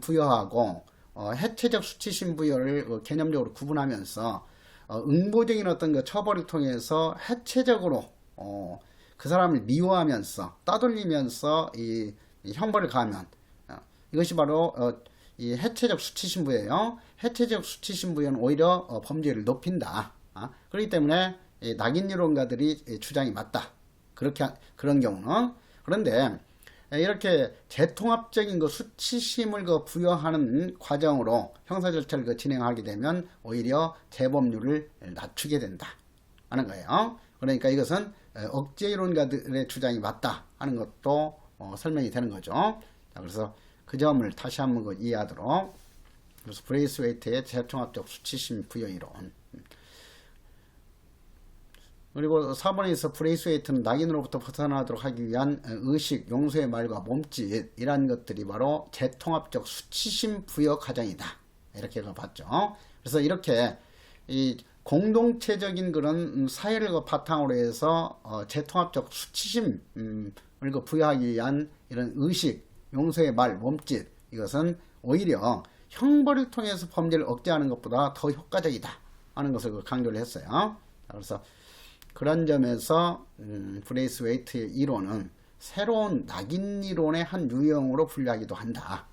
부여하고 해체적 수치심 부여를 개념적으로 구분하면서 응보적인 어떤 그 처벌을 통해서 해체적으로 그 사람을 미워하면서 따돌리면서 이 형벌을 가하면 이것이 바로 이 해체적 수치심부예요. 해체적 수치심부는 오히려 범죄를 높인다. 그렇기 때문에 낙인 이론가들이 주장이 맞다. 그런 경우는. 그런데 이렇게 재통합적인 수치심을 부여하는 과정으로 형사 절차를 진행하게 되면 오히려 재범률을 낮추게 된다 하는 거예요. 그러니까 이것은 억제 이론가들의 주장이 맞다 하는 것도 설명이 되는 거죠. 자, 그래서 그 점을 다시 한번 이해하도록. 그래서 브레이스웨이트의 재통합적 수치심 부여 이론. 그리고 4번에서 브레이스웨이트는 낙인으로부터 벗어나도록 하기 위한 의식, 용서의 말과 몸짓, 이러한 것들이 바로 재통합적 수치심 부여 과정이다, 이렇게 봤죠. 그래서 이렇게 이 공동체적인 그런 사회를 바탕으로 해서 재통합적 수치심을 부여하기 위한 이런 의식, 용서의 말, 몸짓, 이것은 오히려 형벌을 통해서 범죄를 억제하는 것보다 더 효과적이다 하는 것을 강조를 했어요. 그래서 그런 점에서 브레이스웨이트의 이론은 새로운 낙인 이론의 한 유형으로 분류하기도 한다.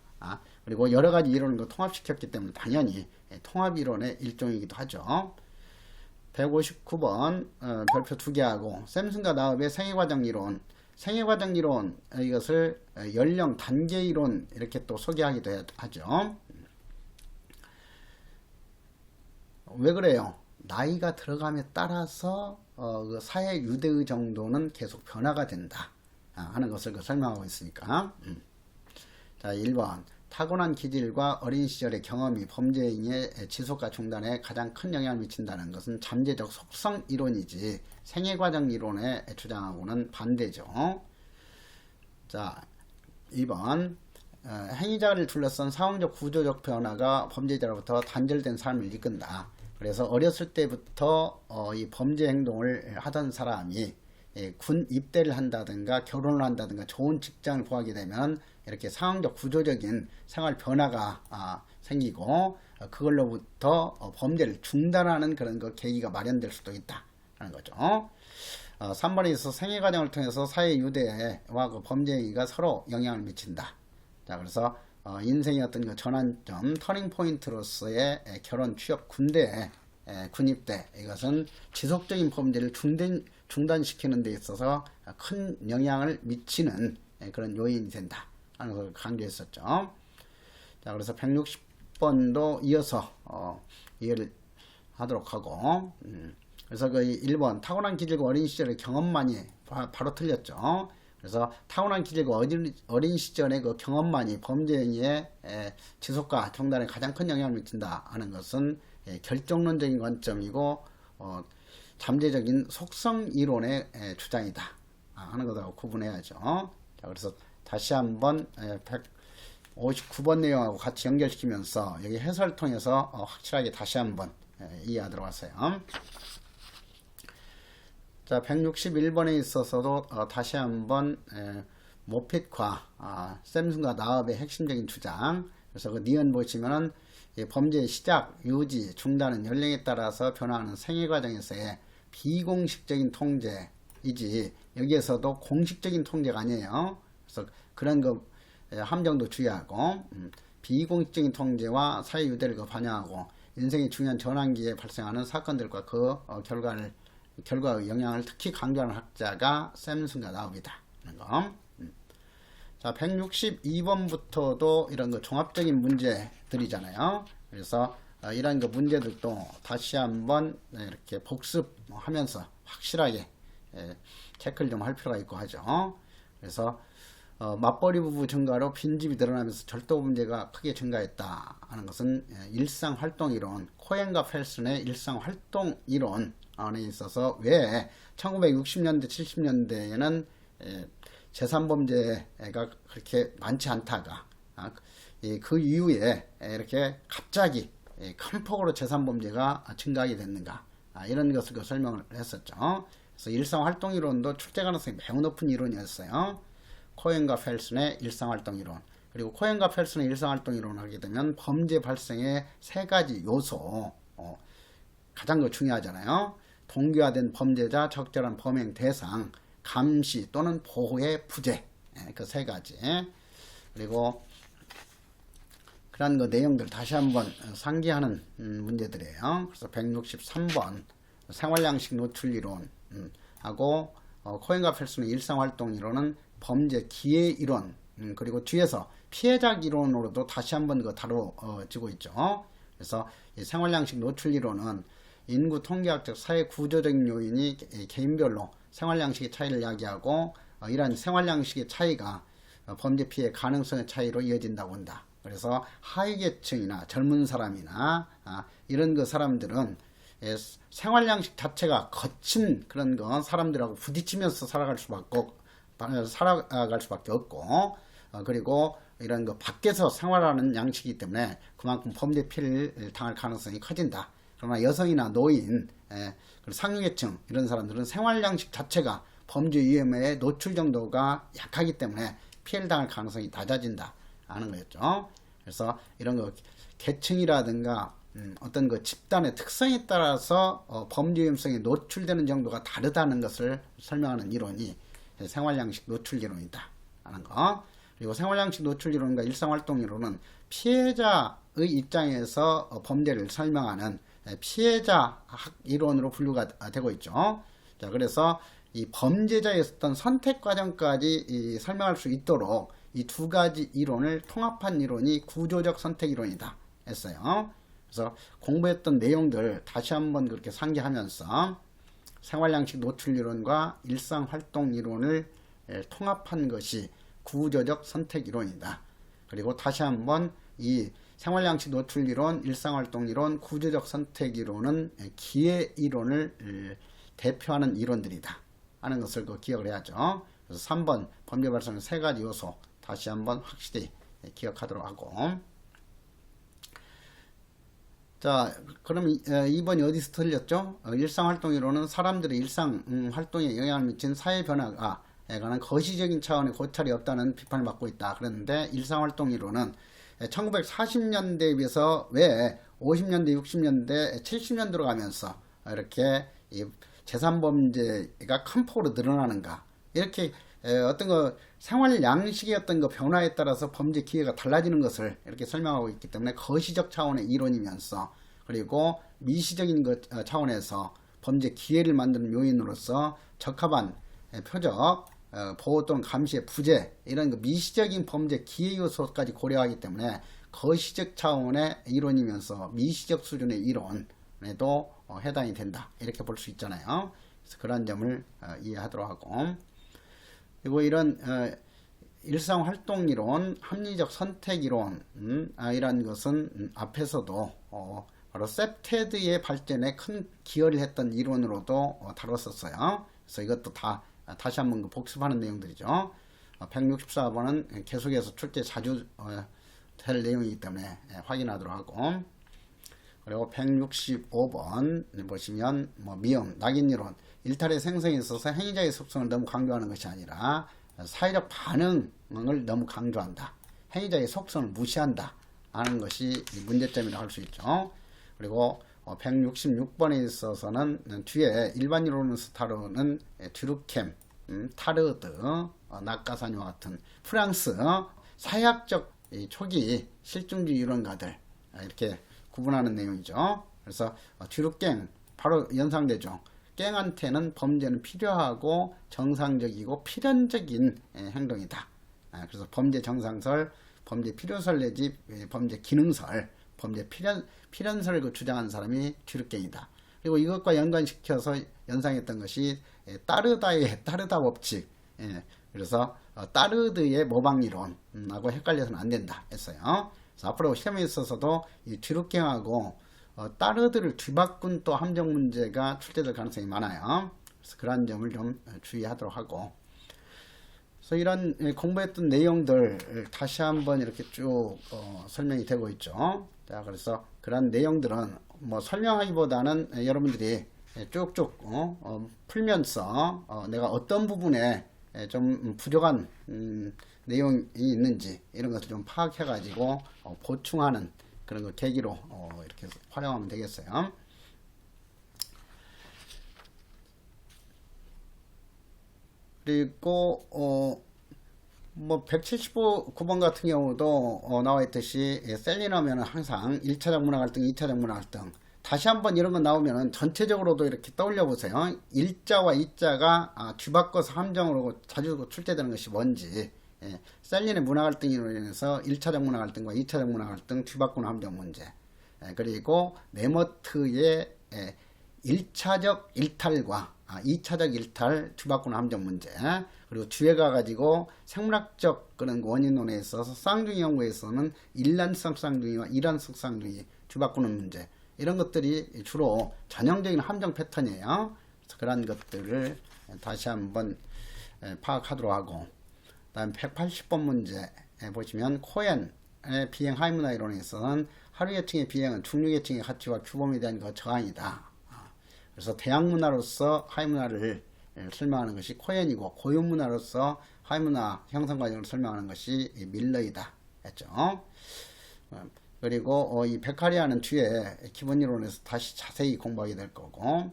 그리고 여러 가지 이론을 통합시켰기 때문에 당연히 통합 이론의 일종이기도 하죠. 159번 별표 2개 하고, 샘슨과 나업의 생애과정 이론, 생애과정 이론, 이것을 연령 단계 이론 이렇게 또 소개하기도 하죠. 왜 그래요? 나이가 들어감에 따라서 그 사회 유대의 정도는 계속 변화가 된다 하는 것을 설명하고 있으니까. 자, 1번 타고난 기질과 어린 시절의 경험이 범죄 행위의 지속과 중단에 가장 큰 영향을 미친다는 것은 잠재적 속성 이론이지 생애과정 이론의 주장하고는 반대죠. 자, 2번 행위자를 둘러싼 상황적 구조적 변화가 범죄자로부터 단절된 삶을 이끈다. 그래서 어렸을 때부터 이 범죄 행동을 하던 사람이 군 입대를 한다든가 결혼을 한다든가 좋은 직장을 구하게 되면 이렇게 상황적 구조적인 생활 변화가 생기고, 그걸로부터 범죄를 중단하는 그런 계기가 마련될 수도 있다 하는 거죠. 3번에 있어서 생애 과정을 통해서 사회 유대와 그 범죄 행위가 서로 영향을 미친다. 자, 그래서 인생의 어떤 그 전환점, 터닝 포인트로서의 결혼, 취업, 군대, 군입대, 이것은 지속적인 범죄를 중단시키는 데 있어서 큰 영향을 미치는 그런 요인이 된다 하는 걸 강조했었죠. 자, 그래서 160번도 이어서 이해를 하도록 하고, 그래서 그 1번 타고난 기질과 어린 시절의 경험만이 바로 틀렸죠. 그래서 타고난 기질과 어린 시절의 그 경험만이 범죄 행위의 지속과 정단에 가장 큰 영향을 미친다 하는 것은 결정론적인 관점이고 잠재적인 속성 이론의 주장이다 하는 것하고 구분해야죠. 자, 그래서 다시 한번 159번 내용하고 같이 연결시키면서 여기 해설을 통해서 확실하게 다시 한번 이해하도록 하세요. 자, 161번에 있어서도 다시 한번 모핏과 샘슨과 나업의 핵심적인 주장. 그래서 그 니은 보시면은 범죄의 시작, 유지, 중단은 연령에 따라서 변화하는 생애 과정에서의 비공식적인 통제이지 여기에서도 공식적인 통제가 아니에요. 그래서 그런 거 함정도 주의하고 비공식적인 통제와 사회 유대를 반영하고 인생의 중요한 전환기에 발생하는 사건들과 그 결과의 영향을 특히 강조하는 학자가 샘슨과 나업이다 하는 거. 자, 162번부터도 이런 거 종합적인 문제들이잖아요. 그래서 이런 거 문제들도 다시 한번 이렇게 복습하면서 확실하게 체크를 좀 할 필요가 있고 하죠. 그래서 맞벌이 부부 증가로 빈집이 늘어나면서 절도 문제가 크게 증가했다 하는 것은 일상활동이론, 코엔과 펠슨의 일상활동이론 안에 있어서 왜 1960년대 70년대에는 재산범죄가 그렇게 많지 않다가 그 이후에 이렇게 갑자기 큰 폭으로 재산범죄가 증가하게 됐는가 이런 것을 설명을 했었죠. 그래서 일상활동이론도 출제 가능성이 매우 높은 이론이었어요. 코엔과 펠슨의 일상활동이론, 그리고 코엔과 펠슨의 일상활동이론을 하게 되면 범죄 발생의 세 가지 요소 가장 중요하잖아요. 동기화된 범죄자, 적절한 범행 대상, 감시 또는 보호의 부재, 그 세 가지. 그리고 그런 그 내용들 다시 한번 상기하는 문제들이에요. 그래서 163번 생활양식 노출이론 하고 코엔과 펠슨의 일상활동이론은 범죄 기회 이론, 그리고 뒤에서 피해자 이론으로도 다시 한번 그 다뤄지고 있죠. 그래서 이 생활양식 노출이론은 인구 통계학적 사회 구조적인 요인이 개인별로 생활양식의 차이를 이야기하고 이러한 생활양식의 차이가 범죄 피해 가능성의 차이로 이어진다고 한다. 그래서 하위계층이나 젊은 사람이나 이런 그 사람들은 생활양식 자체가 거친 그런 거 사람들하고 부딪히면서 살아갈 수밖에 없고 그리고 이런 거 밖에서 생활하는 양식이기 때문에 그만큼 범죄 피해를 당할 가능성이 커진다. 그러나 여성이나 노인, 상류계층 이런 사람들은 생활 양식 자체가 범죄 위험에 노출 정도가 약하기 때문에 피해를 당할 가능성이 낮아진다 하는 거였죠. 그래서 이런 거 계층이라든가 어떤 그 집단의 특성에 따라서 범죄 위험성에 노출되는 정도가 다르다는 것을 설명하는 이론이 생활양식 노출이론이다 하는 거. 그리고 생활양식 노출이론과 일상활동이론은 피해자의 입장에서 범죄를 설명하는 피해자학 이론으로 분류가 되고 있죠. 자, 그래서 이 범죄자의 어떤 선택 과정까지 설명할 수 있도록 이 두 가지 이론을 통합한 이론이 구조적 선택 이론이다 했어요. 그래서 공부했던 내용들 다시 한번 그렇게 상기하면서 생활양식 노출 이론과 일상활동 이론을 통합한 것이 구조적 선택 이론이다. 그리고 다시 한번 이 생활양식 노출 이론, 일상활동 이론, 구조적 선택 이론은 기회 이론을 대표하는 이론들이다 하는 것을 기억을 해야죠. 그래서 3번 범죄 발생의 세 가지 요소 다시 한번 확실히 기억하도록 하고, 자, 그럼 2번이 어디서 틀렸죠? 일상활동이론은 사람들의 일상활동에 영향을 미친 사회 변화가 관한 거시적인 차원의 고찰이 없다는 비판을 받고 있다. 그랬는데 일상활동이론은 1940년대에 비해서 왜 50년대, 60년대, 70년대로 가면서 이렇게 이 재산범죄가 큰 폭으로 늘어나는가, 이렇게 어떤 거 생활 양식의 어떤 거 변화에 따라서 범죄 기회가 달라지는 것을 이렇게 설명하고 있기 때문에 거시적 차원의 이론이면서, 그리고 미시적인 것 차원에서 범죄 기회를 만드는 요인으로서 적합한 표적, 보호 또는 감시의 부재, 이런 그 미시적인 범죄 기회 요소까지 고려하기 때문에 거시적 차원의 이론이면서 미시적 수준의 이론에도 해당이 된다, 이렇게 볼 수 있잖아요. 그래서 그런 점을 이해하도록 하고, 그리고 이런 일상활동이론, 합리적 선택이론 이런 것은 앞에서도 바로 셉테드의 발전에 큰 기여를 했던 이론으로도 다뤘었어요. 그래서 이것도 다시 한번 복습하는 내용들이죠. 164번은 계속해서 출제 자주 될 내용이기 때문에 확인하도록 하고, 그리고 165번 보시면 미음, 낙인이론, 일탈의 생성에 있어서 행위자의 속성을 너무 강조하는 것이 아니라 사회적 반응을 너무 강조한다. 행위자의 속성을 무시한다 하는 것이 문제점이라고 할 수 있죠. 그리고 166번에 있어서는 뒤에 일반 이론에서 다루는 듀르켐, 타르드, 낙가사니와 같은 프랑스 사회학적 초기 실증주의 이론가들 이렇게 구분하는 내용이죠. 그래서 듀르껜 바로 연상되죠. 깽한테는 범죄는 필요하고 정상적이고 필연적인 행동이다. 그래서 범죄 정상설, 범죄 필요설 내지 범죄 기능설, 범죄 필연설을 주장하는 사람이 듀르껜이다. 그리고 이것과 연관시켜서 연상했던 것이 따르다의 따르다 법칙. 그래서 따르드의 모방이론하고 헷갈려서는 안 된다 했어요. 그래서 앞으로 시험에 있어서도 이 듀르껜하고 따르드를 뒤바꾼 또 함정 문제가 출제될 가능성이 많아요. 그래서 그러한 점을 좀 주의하도록 하고, 그래서 이런 공부했던 내용들 다시 한번 이렇게 쭉 설명이 되고 있죠. 자, 그래서 그런 내용들은 설명하기보다는 여러분들이 쭉쭉 풀면서 내가 어떤 부분에 좀 부족한 내용이 있는지 이런 것을 좀 파악해 가지고 보충하는 그런 거 계기로 이렇게 활용하면 되겠어요. 그리고 179번 같은 경우도 나와 있듯이 셀린하면 항상 1차적 문화 갈등, 2차적 문화 갈등, 다시 한번 이런 거 나오면 전체적으로도 이렇게 떠올려 보세요. 1자와 2자가 뒤바꿔서 함정으로 자주 출제되는 것이 뭔지, 셀린의 문화 갈등으로 인해서 1차적 문화 갈등과 2차적 문화 갈등 뒤바꾸는 함정 문제, 그리고 네머트의 1차적 일탈과 2차적 일탈 뒤바꾸는 함정 문제, 그리고 뒤에 가가지고 생물학적 그런 원인론에 있어서 쌍둥이 연구에서는 일란성 쌍둥이와 이란성 쌍둥이 뒤바꾸는 문제, 이런 것들이 주로 전형적인 함정 패턴이에요. 그래서 그런 것들을 다시 한번 파악하도록 하고, 다음 180번 문제 보시면 코엔의 비행 하이문화 이론에 있어서는 하류계층의 비행은 중류계층의 가치와 규범에 대한 저항이다. 그래서 대항문화로서 하이문화를 설명하는 것이 코엔이고, 고유문화로서 하이문화 형성 과정을 설명하는 것이 밀러이다 했죠. 그리고 이 베카리아는 뒤에 기본 이론에서 다시 자세히 공부하게 될 거고,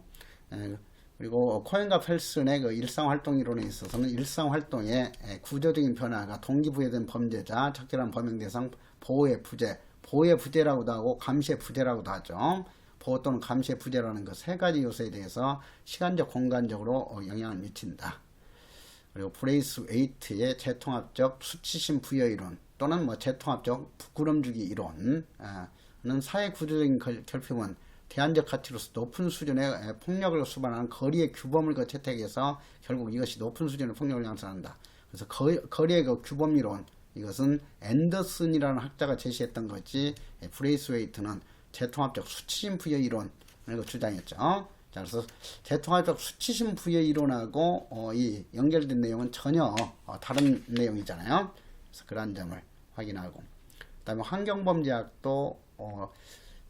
그리고 코엔과 펠슨의 그 일상활동 이론에 있어서는 일상활동의 구조적인 변화가 동기부여된 범죄자, 적절한 범행 대상, 보호의 부재, 보호의 부재라고도 하고 감시의 부재라고도 하죠. 보호 또는 감시의 부재라는 그 세 가지 요소에 대해서 시간적, 공간적으로 영향을 미친다. 그리고 브레이스 웨이트의 재통합적 수치심 부여 이론 또는 재통합적 부끄럼주기 이론은 사회 구조적인 결핍은 대안적 가치로서 높은 수준의 폭력을 수반하는 거리의 규범을 채택해서 결국 이것이 높은 수준의 폭력을 양산한다. 그래서 거리의 그 규범 이론, 이것은 앤더슨이라는 학자가 제시했던 거지, 브레이스웨이트는 재통합적 수치심 부여 이론을 주장했죠. 자, 그래서 재통합적 수치심 부여 이론하고 이 연결된 내용은 전혀 다른 내용이잖아요. 그래서 그런 점을 확인하고, 그 다음에 환경범죄학도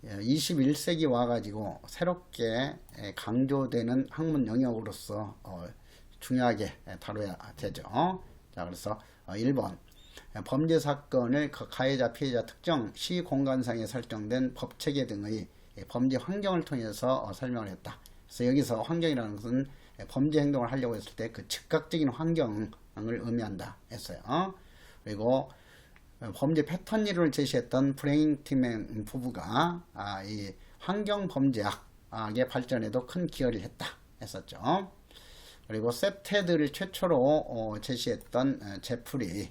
21세기 와가지고 새롭게 강조되는 학문 영역으로서 중요하게 다뤄야 되죠. 자, 그래서 1번 범죄 사건을 가해자, 피해자 특정 시공간상에 설정된 법체계 등의 범죄 환경을 통해서 설명을 했다. 그래서 여기서 환경이라는 것은 범죄 행동을 하려고 했을 때 그 즉각적인 환경을 의미한다 했어요. 그리고 범죄 패턴 이론을 제시했던 브레인티맨 부부가 이 환경 범죄학의 발전에도 큰 기여를 했다 했었죠. 그리고 셉테드를 최초로 제시했던 제프리는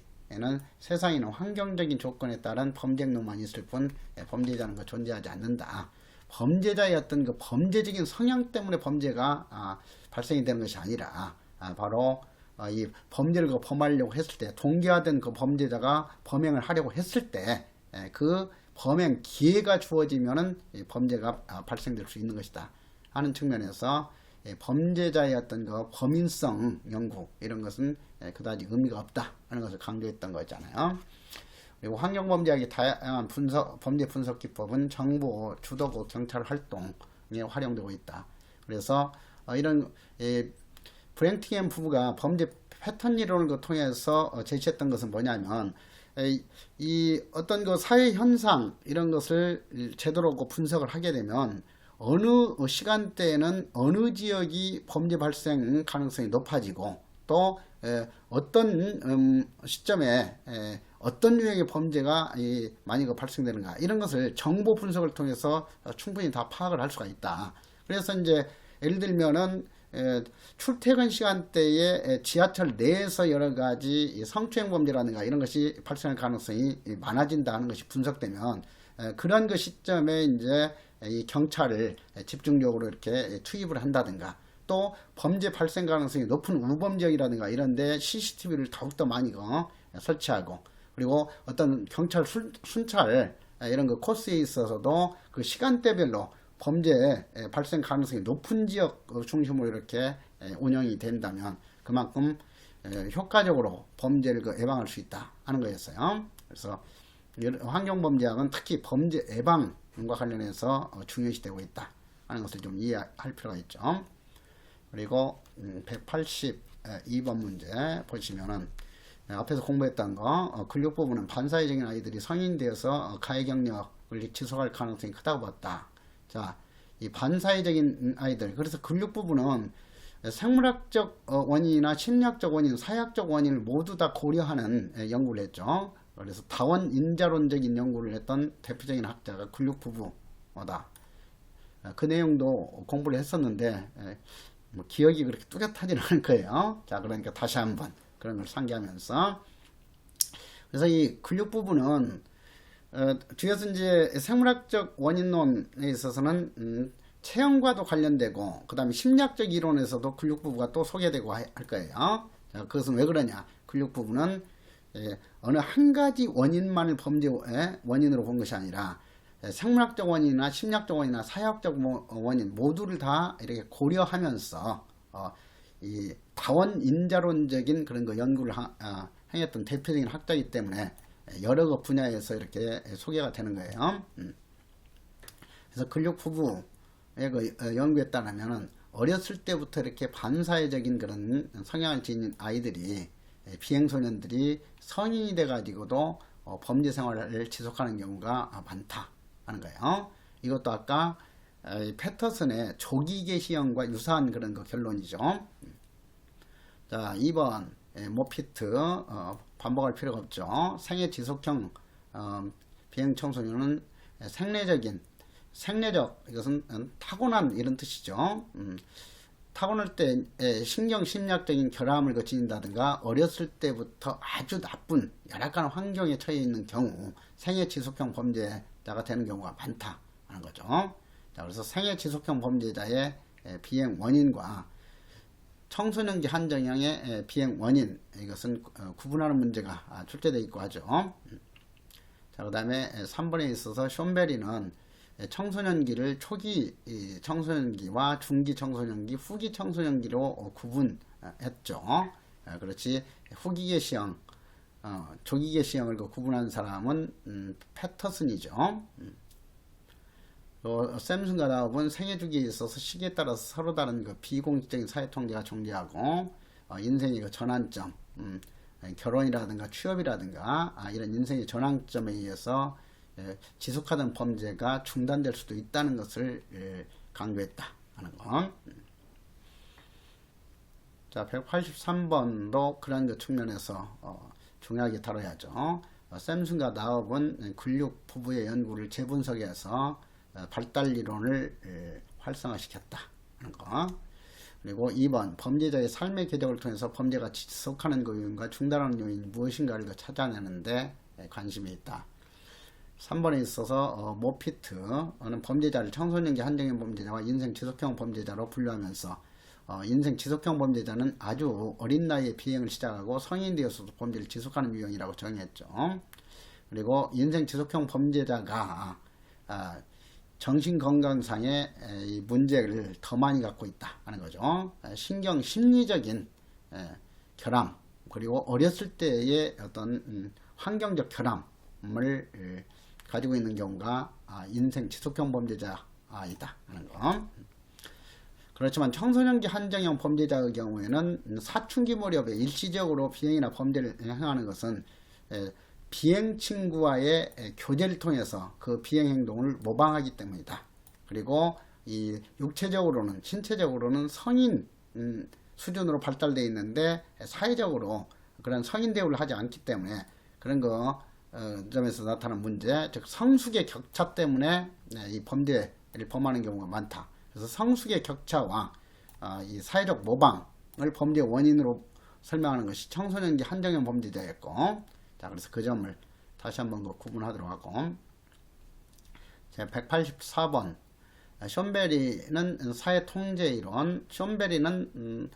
세상에는 환경적인 조건에 따른 범죄 행동만 있을 뿐 범죄자는 그 존재하지 않는다. 범죄자의 어떤 그 범죄적인 성향 때문에 범죄가 발생이 되는 것이 아니라 바로 이 범죄를 범하려고 했을 때, 동기화된 그 범죄자가 범행을 하려고 했을 때 그 범행 기회가 주어지면은 범죄가 발생될 수 있는 것이다 하는 측면에서 범죄자의 어떤 그 범인성 연구 이런 것은 그다지 의미가 없다 하는 것을 강조했던 거잖아요. 그리고 환경범죄학의 다양한 범죄 분석 기법은 정보, 주도국, 경찰 활동에 활용되고 있다. 그래서 이런 브랭팅햄 부부가 범죄 패턴 이론을 통해서 제시했던 것은 뭐냐면 이 어떤 그 사회 현상 이런 것을 제대로 분석을 하게 되면 어느 시간대에는 어느 지역이 범죄 발생 가능성이 높아지고 또 어떤 시점에 어떤 유형의 범죄가 많이 발생되는가 이런 것을 정보 분석을 통해서 충분히 다 파악을 할 수가 있다. 그래서 이제 예를 들면은 출퇴근 시간대에 지하철 내에서 여러 가지 성추행 범죄라든가 이런 것이 발생할 가능성이 많아진다는 것이 분석되면 그런 그 시점에 이제 이 경찰을 집중적으로 이렇게 투입을 한다든가 또 범죄 발생 가능성이 높은 우범지역이라든가 이런데 CCTV를 더욱더 많이 설치하고 그리고 어떤 경찰 순찰 이런 그 코스에 있어서도 그 시간대별로 범죄 발생 가능성이 높은 지역 중심으로 이렇게 운영이 된다면 그만큼 효과적으로 범죄를 예방할 수 있다 하는 거였어요. 그래서 환경범죄학은 특히 범죄 예방과 관련해서 중요시되고 있다 하는 것을 좀 이해할 필요가 있죠. 그리고 182번 문제 보시면은 앞에서 공부했던 거 근육 부분은 반사회적인 아이들이 성인 되어서 가해 경력을 지속할 가능성이 크다고 봤다. 자, 이 반사회적인 아이들, 그래서 근육 부분은 생물학적 원인이나 심리학적 원인, 사회학적 원인을 모두 다 고려하는 연구를 했죠. 그래서 다원 인자론적인 연구를 했던 대표적인 학자가 근육 부부다. 그 내용도 공부를 했었는데 뭐 기억이 그렇게 뚜렷하지는 않을 거예요. 자, 그러니까 다시 한번 그런 걸 상기하면서, 그래서 이 근육 부분은 뒤에서 이제 생물학적 원인론에 있어서는 체형과도 관련되고 그 다음에 심리학적 이론에서도 근육 부부가 또 소개되고 할 거예요. 자, 그것은 왜 그러냐? 근육 부부는 어느 한 가지 원인만을 범죄의 원인으로 본 것이 아니라 생물학적 원인이나 심리학적 원인이나 사회학적 원인 모두를 다 이렇게 고려하면서 이 다원인자론적인 그런 거 연구를 행했던 대표적인 학자이기 때문에 여러 그 분야에서 이렇게 소개가 되는 거예요. 그래서 근육 부부의 그 연구에 따르면은 어렸을 때부터 이렇게 반사회적인 그런 성향을 지닌 아이들이 비행소년들이 성인이 돼 가지고도 범죄 생활을 지속하는 경우가 많다 하는 거예요. 이것도 아까 패터슨의 조기 개시형과 유사한 그런 거 결론이죠. 자, 2번 모피트 반복할 필요가 없죠. 생애 지속형 비행 청소년은 생리적 이것은 타고난 이런 뜻이죠. 타고날 때 신경 심리학적인 결함을 거친다든가 어렸을 때부터 아주 나쁜 열악한 환경에 처해 있는 경우 생애 지속형 범죄자가 되는 경우가 많다 하는 거죠. 자, 그래서 생애 지속형 범죄자의 비행 원인과 청소년기 한정형의 비행 원인 이것은 구분하는 문제가 출제되어 있고 하죠. 자, 그 다음에 3번에 있어서 숀베리는 청소년기를 초기 청소년기와 중기 청소년기, 후기 청소년기로 구분했죠. 그렇지 후기 개시형, 조기 개시형을 구분한 사람은 패터슨이죠. 샘슨과 나업은 생애 주기에 있어서 시기에 따라서 서로 다른 그 비공식적인 사회 통계가 존재하고 인생의 그 전환점, 결혼이라든가 취업이라든가 이런 인생의 전환점에 의해서 지속하던 범죄가 중단될 수도 있다는 것을 강조했다 하는 것. 자, 183번도 그런 그 측면에서 중요하게 다뤄야죠. 샘슨과 나업은 근육 부부의 연구를 재분석해서 발달 이론을 활성화시켰다 하는 거. 그리고 2번 범죄자의 삶의 궤적을 통해서 범죄가 지속하는 요인과 중단하는 요인이 무엇인가를 찾아내는데 관심이 있다. 3번에 있어서 모피트는 범죄자를 청소년기 한정형 범죄자와 인생 지속형 범죄자로 분류하면서 인생 지속형 범죄자는 아주 어린 나이에 비행을 시작하고 성인 되어서도 범죄를 지속하는 유형이라고 정했죠. 그리고 인생 지속형 범죄자가 정신건강상의 이 문제를 더 많이 갖고 있다 하는 거죠. 신경 심리적인 결함, 그리고 어렸을 때의 어떤 환경적 결함을 가지고 있는 경우가 인생 지속형 범죄자이다 하는 거. 그렇지만 청소년기 한정형 범죄자의 경우에는 사춘기 무렵에 일시적으로 비행이나 범죄를 행하는 것은 비행 친구와의 교제를 통해서 그 비행 행동을 모방하기 때문이다. 그리고 이 육체적으로는, 신체적으로는 성인 수준으로 발달되어 있는데 사회적으로 그런 성인 대우를 하지 않기 때문에 그런 점에서 나타나는 문제, 즉 성숙의 격차 때문에 이 범죄를 범하는 경우가 많다. 그래서 성숙의 격차와 이 사회적 모방을 범죄 원인으로 설명하는 것이 청소년기 한정형 범죄자였고, 자, 그래서 그 점을 다시 한번 구분하도록 하고, 제 184번 쇼베리는 사회통제이론, 쇼베리는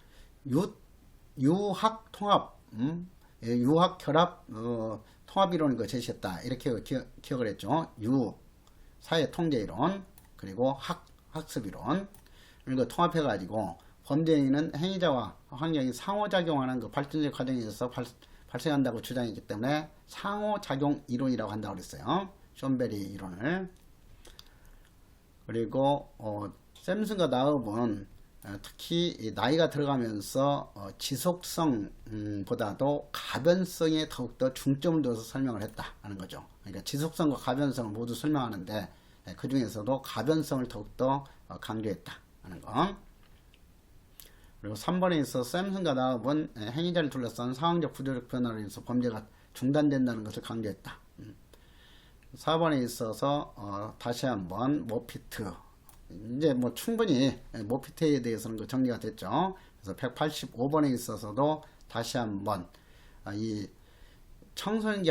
유학 통합, 유학 결합 통합 이론을 제시했다, 이렇게 기억을 했죠. 사회통제이론, 그리고 학습이론 이걸 통합해 가지고 범죄인은 행위자와 환경이 상호작용하는 그 발전적 과정에서 발생한다고 주장했기 때문에 상호작용 이론이라고 한다고 그랬어요. 쇼베리 이론을. 그리고 샘슨과 나업은 특히 나이가 들어가면서 지속성보다도 가변성에 더욱더 중점을 둬서 설명을 했다 하는 거죠. 그러니까 지속성과 가변성을 모두 설명하는데 그 중에서도 가변성을 더욱더 강조했다 하는 거. 그리고 3번에 있어 샘슨과 나업은 행위자를 둘러싼 상황적 구조적 변화로 인해서 범죄가 중단된다는 것을 강조했다. 4번에 있어서 다시 한번 모피트, 이제 뭐 충분히 모피트에 대해서는 정리가 됐죠. 그래서 185번에 있어서도 다시 한번 이 청소년기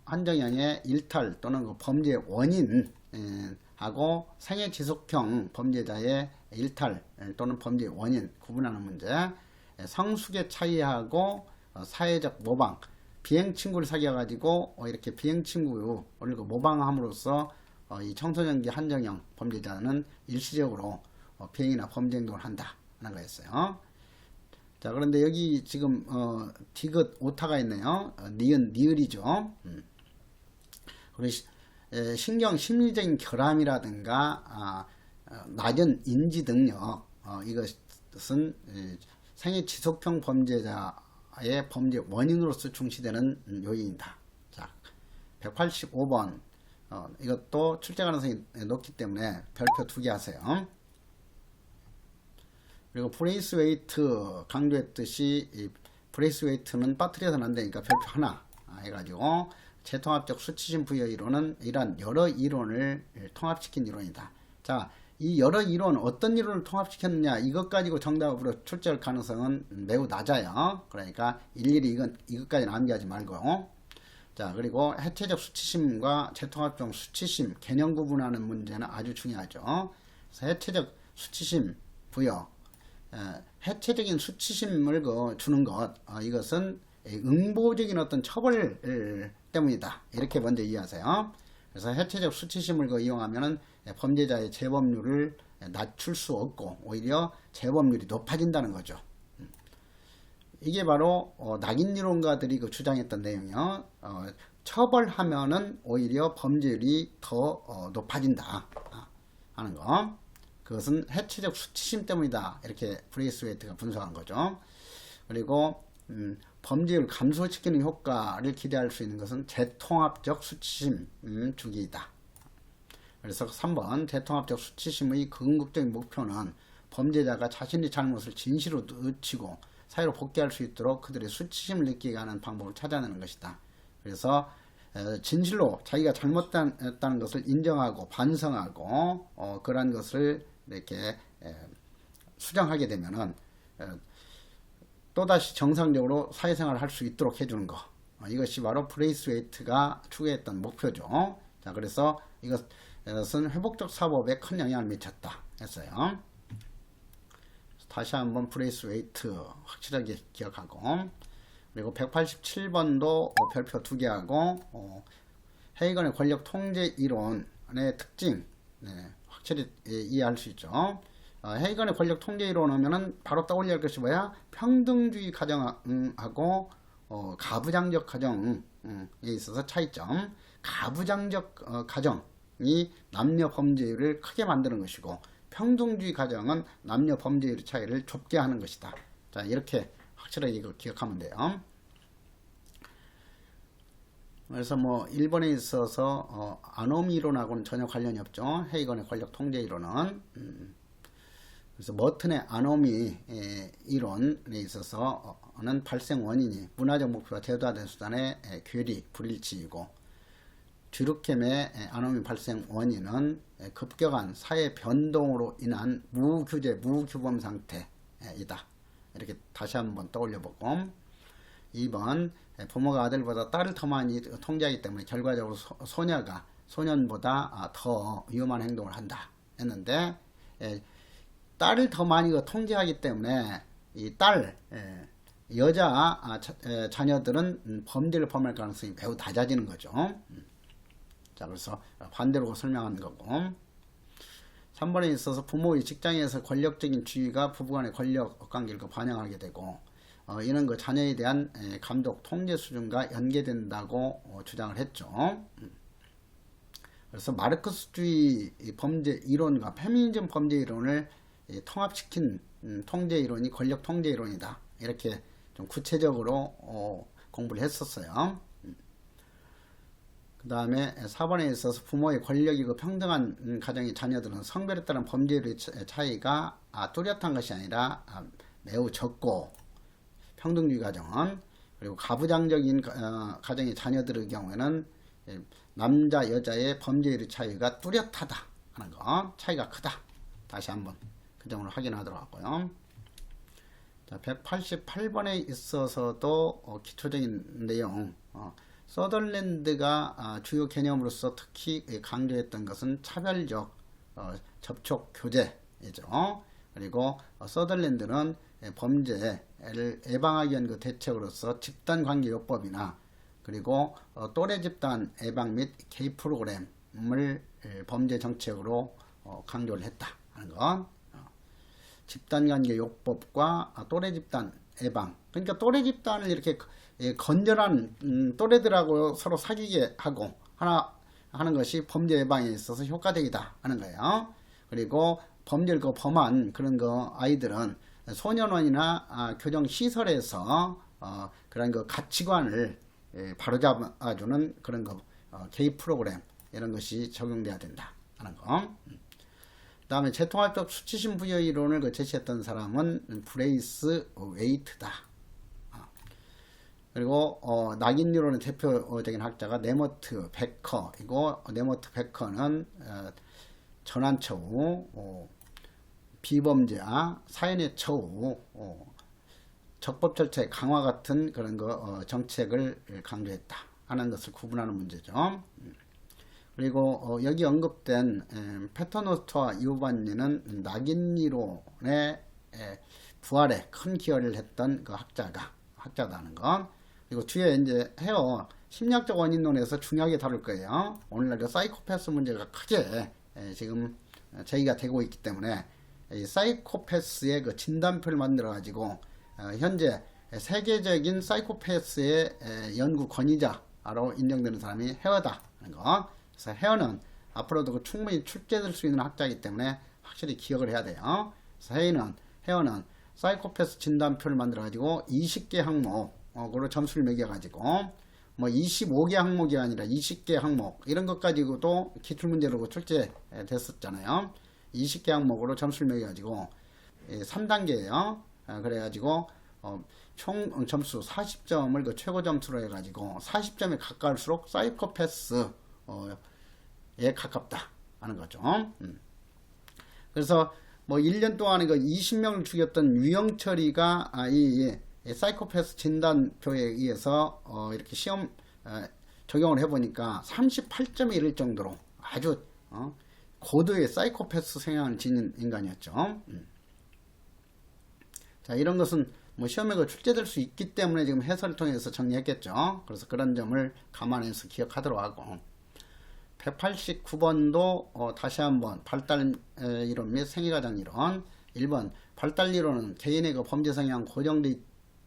한정형의 일탈 또는 그 범죄 원인 하고 생애 지속형 범죄자의 일탈 또는 범죄 원인 구분하는 문제, 성숙의 차이하고 사회적 모방, 비행 친구를 사귀어 가지고 이렇게 비행 친구를 모방함으로써 이 청소년기 한정형 범죄자는 일시적으로 비행이나 범죄 행동을 한다 하는 거였어요. 자, 그런데 여기 지금 디귿 오타가 있네요. 니은 니을이죠. 그리고 신경 심리적인 결함이라든가 낮은 인지 능력, 이것은 생애 지속형 범죄자의 범죄 원인으로서 중시되는 요인이다. 자, 185번 이것도 출제 가능성이 높기 때문에 별표 2개 하세요. 그리고 브레이스웨이트 강조했듯이 이 브레이스웨이트는 빠뜨려서는 안 되니까 별표 하나 해가지고 재통합적 수치심 부여 이론은 이러한 여러 이론을 통합시킨 이론이다. 자, 이 여러 이론, 어떤 이론을 통합시켰느냐, 이것 가지고 정답으로 출제할 가능성은 매우 낮아요. 그러니까 일일이 이것까지는 암기하지 말고. 자, 그리고 해체적 수치심과 재통합적 수치심 개념 구분하는 문제는 아주 중요하죠. 그래서 해체적 수치심 부여, 해체적인 수치심을 주는 것, 이것은 응보적인 어떤 처벌 때문이다, 이렇게 먼저 이해하세요. 그래서 해체적 수치심을 이용하면은 범죄자의 재범률을 낮출 수 없고 오히려 재범률이 높아진다는 거죠. 이게 바로 낙인이론가들이 주장했던 내용이요. 처벌하면은 오히려 범죄율이 더 높아진다 하는 거. 그것은 해체적 수치심 때문이다, 이렇게 브레이스웨이트가 분석한 거죠. 그리고 범죄율 감소시키는 효과를 기대할 수 있는 것은 재통합적 수치심 주기이다. 그래서 3번 재통합적 수치심의 궁극적인 목표는 범죄자가 자신의 잘못을 진실로 느끼고 사회로 복귀할 수 있도록 그들의 수치심을 느끼게 하는 방법을 찾아내는 것이다. 그래서 진실로 자기가 잘못했다는 것을 인정하고 반성하고 그러한 것을 이렇게 수정하게 되면은 또다시 정상적으로 사회생활을 할 수 있도록 해주는 거, 이것이 바로 브레이스웨이트가 추구했던 목표죠. 자, 그래서 이것은 회복적 사법에 큰 영향을 미쳤다 했어요. 다시 한번 브레이스 웨이트 확실하게 기억하고, 그리고 187번도 별표 2개 하고, 헤이건의 권력 통제 이론의 특징, 네, 확실히 이해할 수 있죠. 헤이건의 권력 통제 이론 하면은 바로 떠올려야 할 것이 뭐야? 평등주의 가정하고 가부장적 가정에 있어서 차이점. 가부장적 가정이 남녀 범죄율을 크게 만드는 것이고, 평등주의 가정은 남녀 범죄율 차이를 좁게 하는 것이다. 자, 이렇게 확실하게 이거 기억하면 돼요. 그래서 뭐 1번에 있어서 아노미 이론하고는 전혀 관련이 없죠. 헤이건의 권력 통제 이론은. 그래서 머튼의 아노미 이론에 있어서는 발생 원인이 문화적 목표와 제도화된 수단의 괴리, 불일치이고, 듀르켐의 아노미 발생 원인은 급격한 사회 변동으로 인한 무규제, 무규범 상태이다. 이렇게 다시 한번 떠올려보고, 2번 부모가 아들보다 딸을 더 많이 통제하기 때문에 결과적으로 소녀가 소년보다 더 위험한 행동을 한다 했는데, 딸을 더 많이 통제하기 때문에 이 여자 자녀들은 범죄를 범할 가능성이 매우 낮아지는 거죠. 자, 그래서 반대로 설명하는 거고, 3번에 있어서 부모의 직장에서 권력적인 지위가 부부간의 권력 관계를 반영하게 되고, 이는 그 자녀에 대한 감독 통제 수준과 연계된다고 주장을 했죠. 그래서 마르크스주의 범죄 이론과 페미니즘 범죄 이론을 통합시킨 통제 이론이 권력 통제 이론이다. 이렇게 좀 구체적으로 공부를 했었어요. 그 다음에 4번에 있어서 부모의 권력이 평등한 가정의 자녀들은 성별에 따른 범죄율의 차이가 뚜렷한 것이 아니라 매우 적고, 평등주의 가정은, 그리고 가부장적인 가정의 자녀들의 경우에는 남자 여자의 범죄율의 차이가 뚜렷하다 하는 거, 차이가 크다. 다시 한번 그 점을 확인하도록 하고요. 자, 188번에 있어서도 기초적인 내용, 서덜랜드가 주요 개념으로서 특히 강조했던 것은 차별적 접촉 교제이죠. 그리고 서덜랜드는 범죄를 예방하기 위한 그 대책으로서 집단관계요법이나, 그리고 또래 집단 예방 및 개입 프로그램을 범죄 정책으로 강조를 했다 하는 것. 집단관계요법과 또래 집단 예방, 그러니까 또래 집단을 이렇게 건전한 또래들하고 서로 사귀게 하고 하는 것이 범죄 예방에 있어서 효과적이다 하는 거예요. 그리고 범죄를 범한 그런 아이들은 소년원이나 교정 시설에서 그런 가치관을 바로잡아주는 그런 개입 프로그램, 이런 것이 적용돼야 된다 하는 거. 그 다음에 재통합적 수치심 부여 이론을 제시했던 사람은 브레이스 웨이트다. 그리고 낙인 이론의 대표적인 학자가 네머트 베커이고, 네머트 베커는 전환처우, 비범죄와 사연의 처우, 적법 절차의 강화 같은 그런 정책을 강조했다 하는 것을 구분하는 문제죠. 그리고 여기 언급된 패터노스트와 이오반니는 낙인 이론의 부활에 큰 기여를 했던 그 학자다는 것. 그리고 뒤에 이제 심리학적 원인론에서 중요하게 다룰 거예요. 오늘날 그 사이코패스 문제가 크게 지금 제기가 되고 있기 때문에, 이 사이코패스의 그 진단표를 만들어 가지고 현재 세계적인 사이코패스의 연구 권위자로 인정되는 사람이 헤어다 하는 거. 그래서 헤어는 앞으로도 충분히 출제될 수 있는 학자이기 때문에 확실히 기억을 해야 돼요. 그래서 헤어는 사이코패스 진단표를 만들어 가지고 20개 항목으로 점수를 매겨 가지고, 뭐 25개 항목이 아니라 20개 항목, 이런 것 가지고도 기출문제로 출제됐었잖아요. 20개 항목으로 점수를 매겨 가지고 3단계예요. 그래가지고 총 점수 40점을 그 최고 점수로 해가지고 40점에 가까울수록 사이코패스에 가깝다 하는 거죠. 그래서 뭐 1년 동안에 그 20명을 죽였던 유영철이가 이 사이코패스 진단표에 의해서 이렇게 시험 적용을 해보니까 38점에 이를 정도로 아주 고도의 사이코패스 성향을 지닌 인간이었죠. 자, 이런 것은 뭐 시험에 출제될 수 있기 때문에 지금 해설을 통해서 정리했겠죠. 그래서 그런 점을 감안해서 기억하도록 하고, 189번도 다시 한번 발달 이론 및 생애과정 이론. 1번 발달 이론은 개인의 그 범죄 성향 고정되어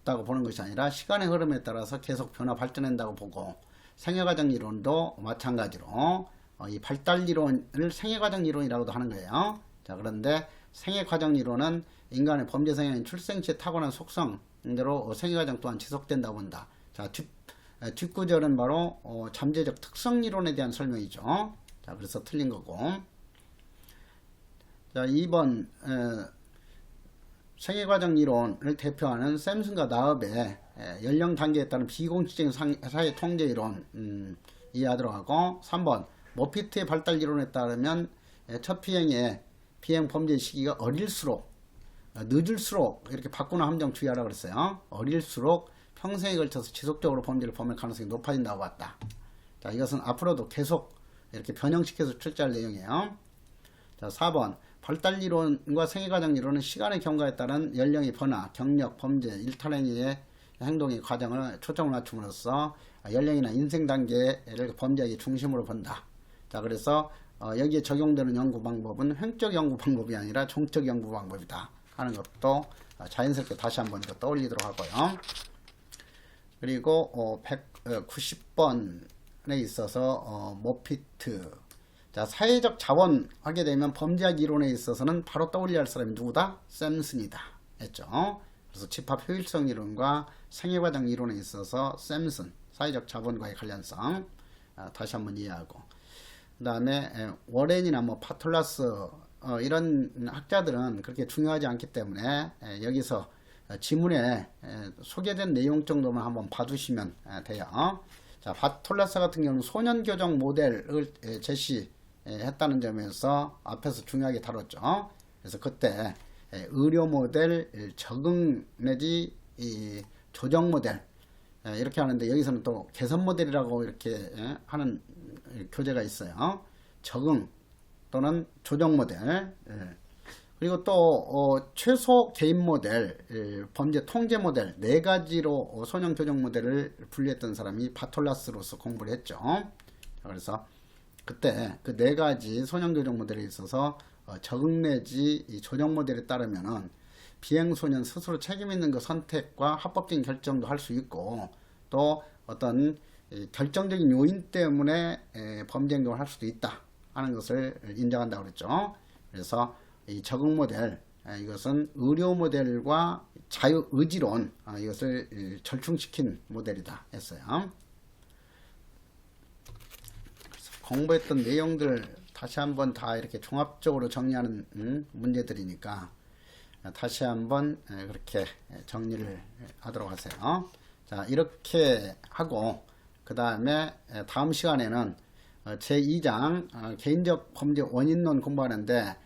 있다고 보는 것이 아니라 시간의 흐름에 따라서 계속 변화 발전한다고 보고, 생애과정 이론도 마찬가지로 이 발달 이론을 생애과정 이론이라고도 하는 거예요. 자, 그런데 생애과정 이론은 인간의 범죄 성향인 출생시에 타고난 속성대로 생애과정 또한 지속된다고 본다. 자, 뒷구절은 바로 잠재적 특성 이론에 대한 설명이죠. 자, 그래서 틀린 거고. 자, 2번 생애과정 이론을 대표하는 샘슨과 나업의 연령 단계에 따른 비공식적인 사회 통제 이론 이해하도록 하고, 3번 머피트의 발달 이론에 따르면 첫 비행의 비행 범죄 시기가 어릴수록 늦을수록 이렇게 바꾸는 함정 주의하라고 그랬어요. 어릴수록 평생에 걸쳐서 지속적으로 범죄를 범할 가능성이 높아진다고 봤다. 자, 이것은 앞으로도 계속 이렇게 변형시켜서 출제할 내용이에요. 자, 4번 발달 이론과 생애과정 이론은 시간의 경과에 따른 연령의 변화, 경력, 범죄, 일탈행위의 행동의 과정을 초점을 맞춤으로써 연령이나 인생 단계를 범죄의 중심으로 본다. 자, 그래서 여기에 적용되는 연구 방법은 횡적 연구 방법이 아니라 종적 연구 방법이다 하는 것도 자연스럽게 다시 한번 떠올리도록 하고요. 그리고 190번에 있어서 머피트. 자, 사회적 자원 하게 되면 범죄학 이론에 있어서는 바로 떠올려야 할 사람이 누구다? 샘슨이다 했죠. 그래서 집합 효율성 이론과 생애과정 이론에 있어서 샘슨, 사회적 자본과의 관련성 다시 한번 이해하고, 그 다음에 워렌이나 뭐 파톨라스 이런 학자들은 그렇게 중요하지 않기 때문에 여기서 지문에 소개된 내용 정도만 한번 봐주시면 돼요. 자, 파톨라스 같은 경우는 소년교정 모델을 제시했다는 점에서 앞에서 중요하게 다뤘죠. 그래서 그때 의료 모델, 적응 내지 조정 모델 이렇게 하는데, 여기서는 또 개선 모델이라고 이렇게 하는 교재가 있어요. 적응 또는 조정 모델, 그리고 또 최소 개인 모델, 범죄 통제 모델 네 가지로 소년 교정 모델을 분류했던 사람이 바톨라스로서 공부를 했죠. 그래서 그때 그 네 가지 소년 교정 모델에 있어서 적응 내지 조정 모델에 따르면은 비행 소년 스스로 책임 있는 그 선택과 합법적인 결정도 할 수 있고, 또 어떤 결정적인 요인 때문에 범죄 행동을 할 수도 있다 하는 것을 인정한다고 그랬죠. 그래서 이 적응 모델, 이것은 의료 모델과 자유 의지론, 이것을 절충시킨 모델이다 했어요. 공부했던 내용들 다시 한번 다 이렇게 종합적으로 정리하는 문제들이니까 다시 한번 그렇게 정리를 하도록 하세요. 자, 이렇게 하고 그 다음에 다음 시간에는 제2장 개인적 범죄 원인론 공부하는데,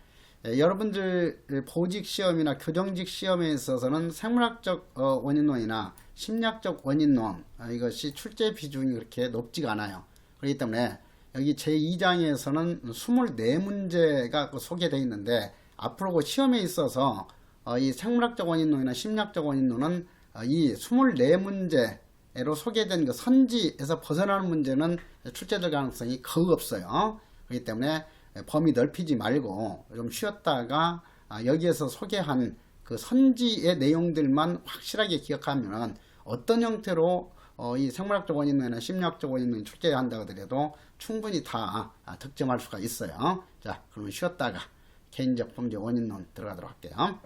여러분들 보직 시험이나 교정직 시험에 있어서는 생물학적 원인론이나 심리학적 원인론 이것이 출제 비중이 그렇게 높지가 않아요. 그렇기 때문에 여기 제2장에서는 24문제가 소개되어 있는데, 앞으로 그 시험에 있어서 이 생물학적 원인론이나 심리학적 원인론은 이 24문제로 소개된 그 선지에서 벗어나는 문제는 출제될 가능성이 거의 없어요. 그렇기 때문에 범위 넓히지 말고 좀 쉬었다가 여기에서 소개한 그 선지의 내용들만 확실하게 기억하면 어떤 형태로 이 생물학적 원인론이나 심리학적 원인론이 출제한다 하더라도 충분히 다 득점할 수가 있어요. 자, 그러면 쉬었다가 개인적 범죄 원인론 들어가도록 할게요.